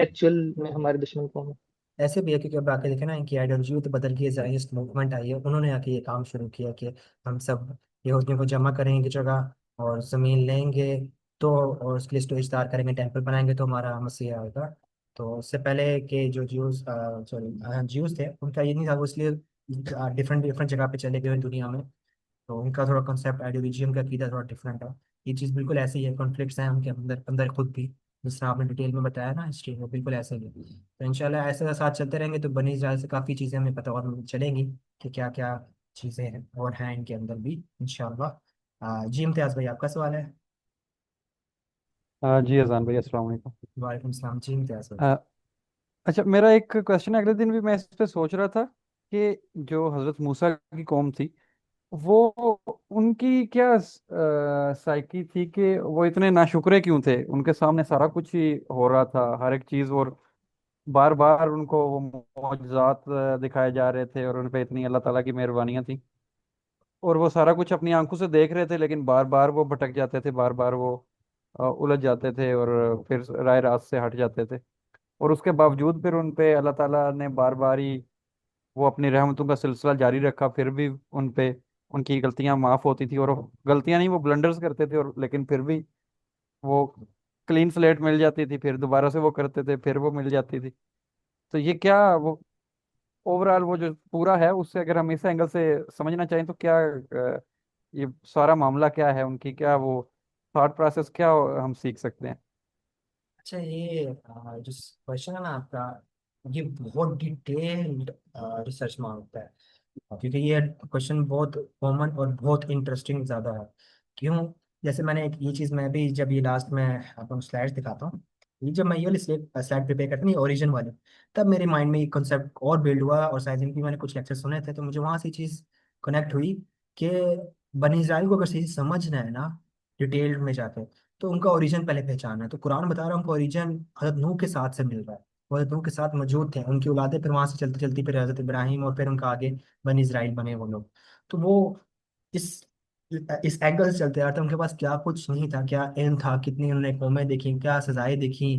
एक्चुअल में हमारे दुश्मन कौन है। ऐसे भी है, क्योंकि अब आके देखे ना, इनकी आइडियोलॉजी तो बदल गई, ज़ायनिस्ट मूवमेंट आई है, उन्होंने आके ये काम शुरू किया कि हम सब यहूदियों को जमा करेंगे एक जगह और ज़मीन लेंगे, तो और उसके लिए स्टोरेज तैयार करेंगे, टेम्पल बनाएंगे, तो हमारा मसीहा आएगा। तो उससे पहले के जो ज्यूज, सॉरी, ज्यूज थे, उनका ये नहीं था, वो इसलिए डिफरेंट डिफरेंट जगह पे चले गए दुनिया में। तो उनका थोड़ा कॉन्सेप्ट, आइडियोलॉजी, उनका अकीदा थोड़ा डिफरेंट है। ये चीज़ बिल्कुल ऐसे ही है, कॉन्फ्लिक्ट्स हैं उनके अंदर अंदर खुद भी, जिस तरह आपने डिटेल में बताया ना हिस्ट्री, वो बिल्कुल ऐसे ही है। तो इंशाल्लाह ऐसे साथ चलते रहेंगे तो बनी इजराइल से काफ़ी चीज़ें हमें पता और चलेंगी कि क्या क्या चीज़ें हैं और हैं इनके अंदर भी, इंशाल्लाह। जी इम्तियाज़ भाई, आपका सवाल है। जी अजान भाई, अस्सलाम वालेकुम। वालेकुम सलाम जी इम्तियाज़ भाई। अ, अच्छा, मेरा एक क्वेश्चन है। अगले दिन भी मैं इस पे सोच रहा था कि जो हज़रत मूसा की कौम थी, वो उनकी क्या साइकी थी कि वो इतने नाशुक्रे क्यों थे? उनके सामने सारा कुछ ही हो रहा था, हर एक चीज़, और बार बार उनको वो मौजज़ात दिखाए जा रहे थे, और उन पे इतनी अल्लाह ताला की मेहरबानियां थी, और वो सारा कुछ अपनी आंखों से देख रहे थे, लेकिन बार बार वो भटक जाते थे, बार बार वो उलझ जाते थे, और फिर राह रास्त से हट जाते थे। और उसके बावजूद फिर उन पे अल्लाह ताला ने बार बार ही वो अपनी रहमतों का सिलसिला जारी रखा, फिर भी उन पे उनकी गलतियां माफ होती थी, और गलतियां नहीं, वो ब्लंडर्स करते थे, और लेकिन फिर भी वो क्लीन स्लेट मिल जाती थी, फिर दोबारा से वो करते थे, फिर वो मिल जाती थी। तो ये क्या, वो ओवरऑल वो जो पूरा है, उससे अगर हम इस एंगल से समझना चाहें तो क्या ये सारा मामला क्या है, उनकी क्या वो थॉट प्रोसेस क्या हम सीख सकते हैं? अच्छा, ये जो क्वेश्चन है ना आपका, ये बहुत डिटेल्ड रिसर्च मांगता है, क्योंकि ये क्वेश्चन बहुत कॉमन और बहुत इंटरेस्टिंग ज़्यादा है। क्यों? जैसे मैंने एक ये चीज़, मैं भी जब ये लास्ट में आपको स्लाइड्स दिखाता हूँ, ये जब मैं ये वाली स्लाइड प्रिपेयर करता हूँ, ओरिजिन वाली, तब मेरे माइंड में ये कॉन्सेप्ट और बिल्ड हुआ, और साइंस की मैंने कुछ लेक्चर सुने थे, तो मुझे वहाँ से चीज़ कनेक्ट हुई कि बनी इस्राइल को अगर सही से समझना है ना, डिटेल में जाके, तो उनका ओरिजिन पहले पहचानना है। तो कुरान बता रहा है उनका ओरिजिन हजरत नूह के साथ से मिल रहा है। वो हजरत नूह के साथ मौजूद थे, उनकी औलादे फिर वहां से चलती चलती फिर हजरत इब्राहिम, और फिर उनका आगे बनी इजराइल बने वो लोग। तो वो इस इस एंगल से चलते आते हैं, उनके पास क्या कुछ नहीं था, क्या इल्म था, कितनी उन्होंने कौमें देखी, क्या सजाएं देखी,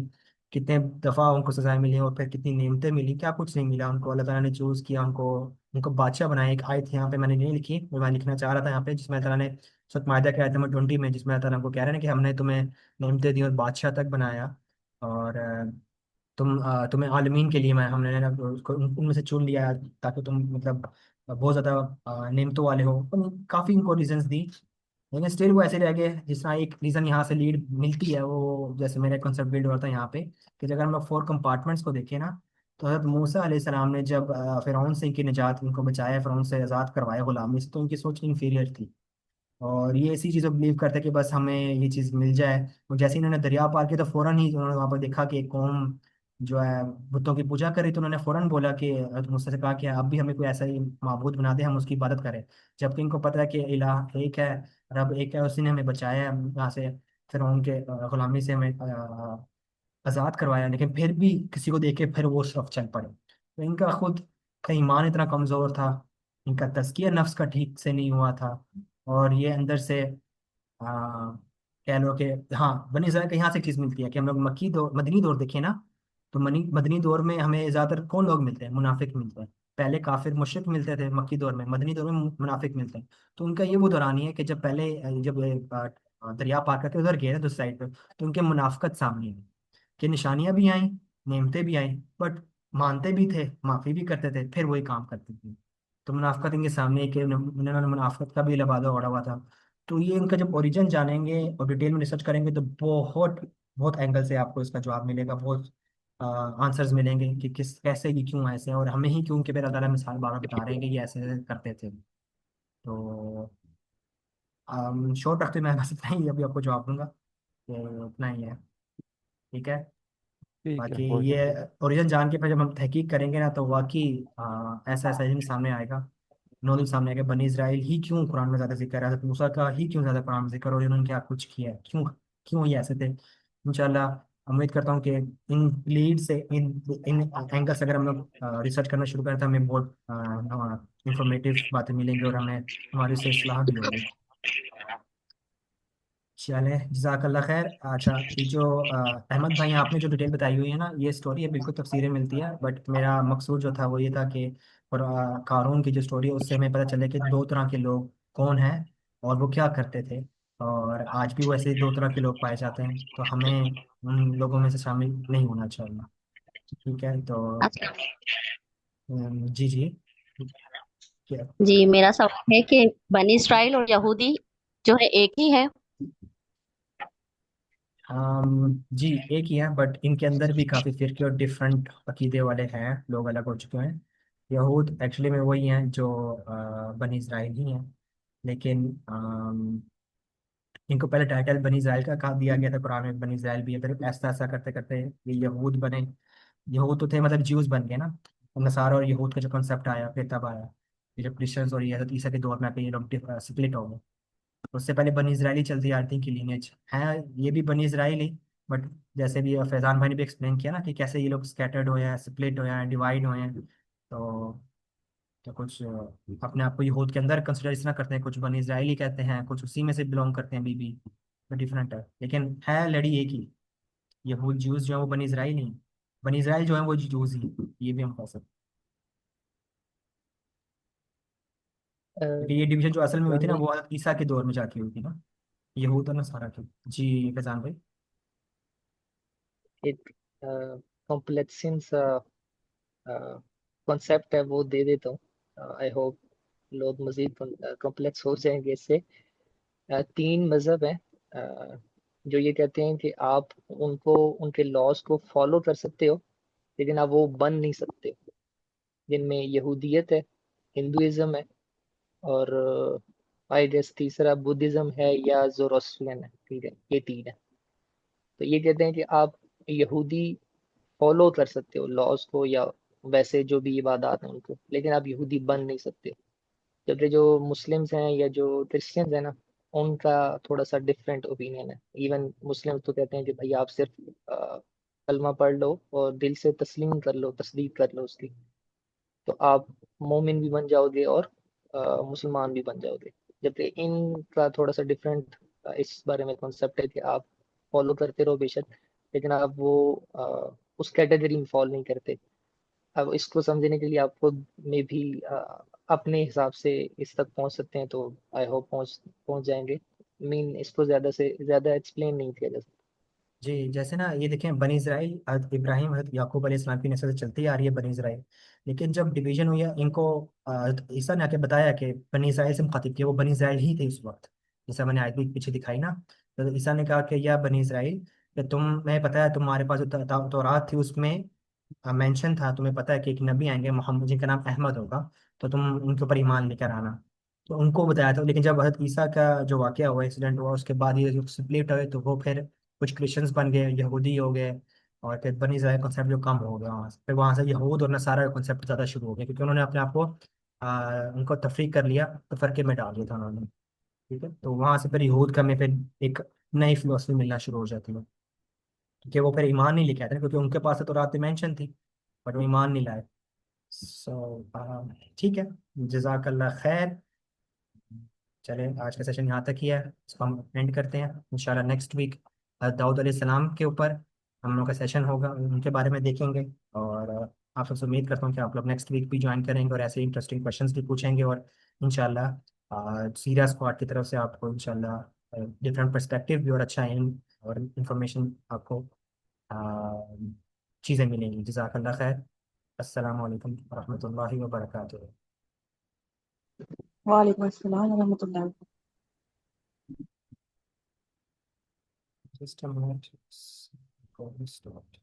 कितने दफा उनको सजाएं मिली, और फिर कितनी नेमतें मिली, क्या कुछ नहीं मिला उनको। अल्लाह ताला ने चूज किया उनको, उनको बादशाह बनाया। एक आयत यहाँ पे मैंने नहीं लिखी, वो मैं लिखना चाह रहा था यहाँ पे, जिसमें अल्लाह ताला ने सूरत माइदा के आयत नंबर 20 में, जिसमें अल्लाह ताला को कह रहे हैं कि हमने तुम्हें नेमतें दी और बादशाह तक बनाया। और तुम्हें आलमीन के लिए मैं हमने ना उनमें से चुन लिया ताकि तुम मतलब बहुत ज़्यादा नेमतों वाले हो। काफ़ी इनको रीजंस दी, लेकिन स्टिल वो ऐसे रह गए। जिस तरह एक रीज़न यहाँ से लीड मिलती है, वो जैसे मेरा कंसेप्ट बिल्ड होता है यहाँ पे कि अगर हम लोग 4 कंपार्टमेंट्स को देखें ना, तो हज़रत मूसा अलैहिस्सलाम ने जब फ़िरौन से इनकी निजात, उनको बचाया, फ़िरौन से आज़ाद करवाया गुलामी से, तो उनकी सोच इंफीरियर थी। और ये ऐसी चीज़ों बिलीव करते हैं कि बस हमें ये चीज़ मिल जाए। और जैसे ही इन्होंने दरिया पार किया तो फौरन ही उन्होंने वहाँ पर देखा कि एक कौम जो है बुतों की पूजा कर रही, तो उन्होंने फौरन बोला कि मुझसे कहा कि अब भी हमें कोई ऐसा ही माबूद बना दे, हम उसकी इबादत करें। जबकि इनको पता है कि इलाह एक है, रब एक है, उसी ने हमें बचाया है यहाँ से, फिर उनके गुलामी से हमें आज़ाद करवाया। लेकिन फिर भी किसी को देख के फिर वो तरफ चल पड़े। तो इनका खुद का ईमान इतना कमज़ोर था, इनका तज़किया नफ्स का ठीक से नहीं हुआ था, और ये अंदर से कह लो कि हाँ, बनी इसराइल का यहाँ से चीज़ मिलती है कि हम लोग मक्की दौर, मदनी दौर देखें ना, तो मदनी दौर में हमें ज़्यादातर कौन लोग मिलते हैं? मुनाफिक मिलते हैं। पहले काफिर मुशरिक मिलते थे मक्की दौर में, मदनी दौर में मुनाफिक मिलते हैं। तो उनका ये वो दौरानी है कि जब पहले जब दरिया पार करके उधर गए ना दूसरी साइड पे, तो उनके मुनाफिकत सामने आई कि निशानियां भी आई, नेमतें भी आई, बट मानते भी थे, माफी भी करते थे, फिर वही काम करते थे। तो मुनाफिकत इनके सामने कि उन्होंने मुनाफिकत का भी लबादा ओढ़ा हुआ था। तो ये इनका जब ओरिजिन जानेंगे और डिटेल में रिसर्च करेंगे तो बहुत बहुत एंगल से आपको इसका जवाब मिलेगा, बहुत आंसर्स मिलेंगे कि किस कैसे ये क्यों ऐसे हैं, और हमें ही क्यों कि फिर अल्लाह ताला मिसाल बार बार बता रहे हैं कि ये ऐसे करते थे। तो शॉर्ट रखते मैं बस इतना ही अभी आपको जवाब दूंगा, तो इतना ही है। ठीक है। ठीक है, बाकी बहुत ये शुक्रिया। ओरिजिन जान के फिर जब हम तहकीक करेंगे ना, तो वाकई ऐसा ऐसा ही सामने आएगा, नॉलेज सामने आएगा, बनी इसराइल ही क्यों कुरान में ज़्यादा जिक्र है, हज़रत मूसा का ही क्यों ज़्यादा कुरान में जिक्र, और इन्होंने क्या कुछ किया है, क्यों क्यों ये ऐसे थे। इंशाल्लाह उम्मीद करता हूँ कि इन लीड से, इन इन एंगल से अगर हम लोग रिसर्च करना शुरू करें तो हमें बहुत इंफॉर्मेटिव बातें मिलेंगी, और हमें हमारी उससे इस्लाह भी होगी। चले, जज़ाकल्लाह खैर। अच्छा, ये जो अहमद भाई आपने जो डिटेल बताई हुई है ना, ये स्टोरी है बिल्कुल तफसीरें मिलती है, बट मेरा मकसूद जो था वो ये था कि और कारून की जो स्टोरी है उससे हमें पता चले कि दो तरह के लोग कौन हैं और वो क्या करते थे, और आज भी वैसे ही दो तरह के लोग पाए जाते हैं, तो हमें उन लोगों में से शामिल नहीं होना चाहिए। ठीक है, तो अच्छा। जी जी, क्या? जी, मेरा सवाल है कि बनी इसराइल और यहूदी जो है एक ही है? जी एक ही है, बट इनके अंदर भी काफ़ी फिरके और डिफरेंट अकीदे वाले हैं, लोग अलग हो चुके हैं। यहूद एक्चुअली में वही हैं जो बनी इसराइल ही हैं, लेकिन इनको पहले टाइटल बनी इसराइल का कहा दिया गया था कुरान में, बनी इसराइल भी है, फिर ऐसा ऐसा करते करते ये यहूद बने। यहूद तो थे मतलब ज्यूज बन गए ना, और नसारा और यहूद का जो कॉन्सेप्ट आया फिर तब आया। ये जो क्रिश्चियंस और ये हज़रत ईसा के दौर में आके ये लोग स्प्लिट हो गए। उससे पहले बनी इसराइली चलती आ रही थी कि लीनेज है, ये भी बनी इसराइली, बट जैसे भी फैजान भाई ने भी एक्सप्लेन किया ना कि कैसे ये लोग स्कैटर्ड हुए हैं, स्प्लिट हुए हैं, डिवाइड हुए हैं। तो कुछ अपने आप को यहूद के अंदर कंसिडर इस तरह करते हैं, कुछ बनी इसराइली कहते हैं, कुछ उसी में से बिलोंग करते हैं बीबी, तो डिफरेंट है, लेकिन है लड़ी एक ही। यहूद ज्यूज जो है वो बनी इसराइल नहीं, बनी इसराइल जो है वो ज्यूज ही, ये भी हम कह सकते अ, हैं, क्योंकि ये डिवीजन जो असल में हुई थी कुरान ना, में वो हज़रत ईसा के दौर में जाके हुई थी ना, यहूद और नसारा की। जी फैजान भाई। एक कॉम्प्लेक्सिन सा कॉन्सेप्ट है वो दे देता हूँ। आई होप लोग मजीद कॉम्प्लेक्स हो जाएंगे इससे। 3 मजहब हैं जो ये कहते हैं कि आप उनको, उनके लॉज को फॉलो कर सकते हो, लेकिन आप वो बन नहीं सकते। जिनमें यहूदियत है, हिंदुइज्म है, और आई गेस तीसरा बुद्धिज्म है या जोरोस्ट्रियन है। ठीक है, ये 3 है। तो ये कहते हैं कि आप यहूदी फॉलो कर सकते हो लॉज को, या वैसे जो भी इबादत हैं उनको, लेकिन आप यहूदी बन नहीं सकते। जबकि जो मुस्लिम्स हैं या जो क्रिश्चियंस हैं ना, उनका थोड़ा सा डिफरेंट ओपिनियन है। इवन मुस्लिम्स तो कहते हैं कि भाई आप सिर्फ कलमा पढ़ लो और दिल से तस्लीम कर लो, तस्दीक कर लो उसकी, तो आप मोमिन भी बन जाओगे और मुसलमान भी बन जाओगे। जबकि इनका थोड़ा सा डिफरेंट इस बारे में कॉन्सेप्ट है कि आप फॉलो करते रहो बेशक, लेकिन आप वो उस कैटेगरी में फॉलो नहीं करते। अब इसको समझने के लिए आपको में भी अपने हिसाब से इस तक पहुंच सकते हैं, तो आई होप पहुंच पहुंच जाएंगे। मीन इसको ज्यादा से ज्यादा एक्सप्लेन नहीं किया जा सकता। जी, जैसे ना ये देखें, बनी इसराइल हज़रत इब्राहिम हज़रत याकूब अलैहिस्सलाम की नस्ल से चलती आ रही है बनी इसराइल। लेकिन जब डिवीजन हुई है इनको हज़रत ईसा ने आके बताया कि बनी इसराइल से मुखातिब किया, वो बनी इसराइल ही थे उस वक्त, जैसा मैंने आयत भी पीछे दिखाई ना। तो ईसा ने कहा कि या बनी इसराइल, कि तुम्हें पता है तुम्हारे पास जो तौरात थी उसमें मेंशन था, तुम्हें पता है कि एक नबी आएंगे मोहम्मद जिनका नाम अहमद होगा, तो तुम उनके ऊपर ईमान लेकर आना। तो उनको बताया था। लेकिन जब हज़रत ईसा का जो वाक़या हुआ, इंसिडेंट हुआ, उसके बाद ये जो स्प्लिट हुए, तो वो फिर कुछ क्रिश्चियंस बन गए, यहूदी हो गए, और फिर बनी इस्राइल कॉन्सेप्ट जो कम हो गया वहाँ से, फिर वहाँ से यहूद और नसारा का कॉन्सेप्ट ज़्यादा शुरू हो गया, क्योंकि उन्होंने अपने आप को उनको तफरीक कर लिया, तो फरके में डाल दिया था उन्होंने। ठीक है, तो वहाँ से फिर यहूद का में फिर एक नई फिलोसफी मिलना शुरू हो जाती है, क्योंकि वो फिर ईमान नहीं लेके आते ना, क्योंकि उनके पास तो रात मेंशन थी, बट वो ईमान नहीं लाए। सो ठीक है, जज़ाकल्लाह खैर। चले, आज का सेशन यहाँ तक ही है, इसको हम एंड करते हैं। इंशाल्लाह नेक्स्ट वीक दाऊद अलैहिस्सलाम के ऊपर हम लोग का सेशन होगा, उनके बारे में देखेंगे। और आप सबसे उम्मीद करता हूँ कि आप लोग नेक्स्ट वीक भी ज्वाइन करेंगे और ऐसे इंटरेस्टिंग क्वेश्चंस भी पूछेंगे, और इंशाल्लाह सीरिया स्क्वाड की तरफ से आपको इंशाल्लाह डिफरेंट पर्सपेक्टिव भी और अच्छा और इंफॉर्मेशन आपको चीज़ें मिलेंगी। जज़ाकल्लाह खैर। अस्सलाम वालेकुम रहमतुल्लाहि व बरकातुहू। वालेकुम अस्सलाम वरहमतुल्लाह। Just a minute. Go restart.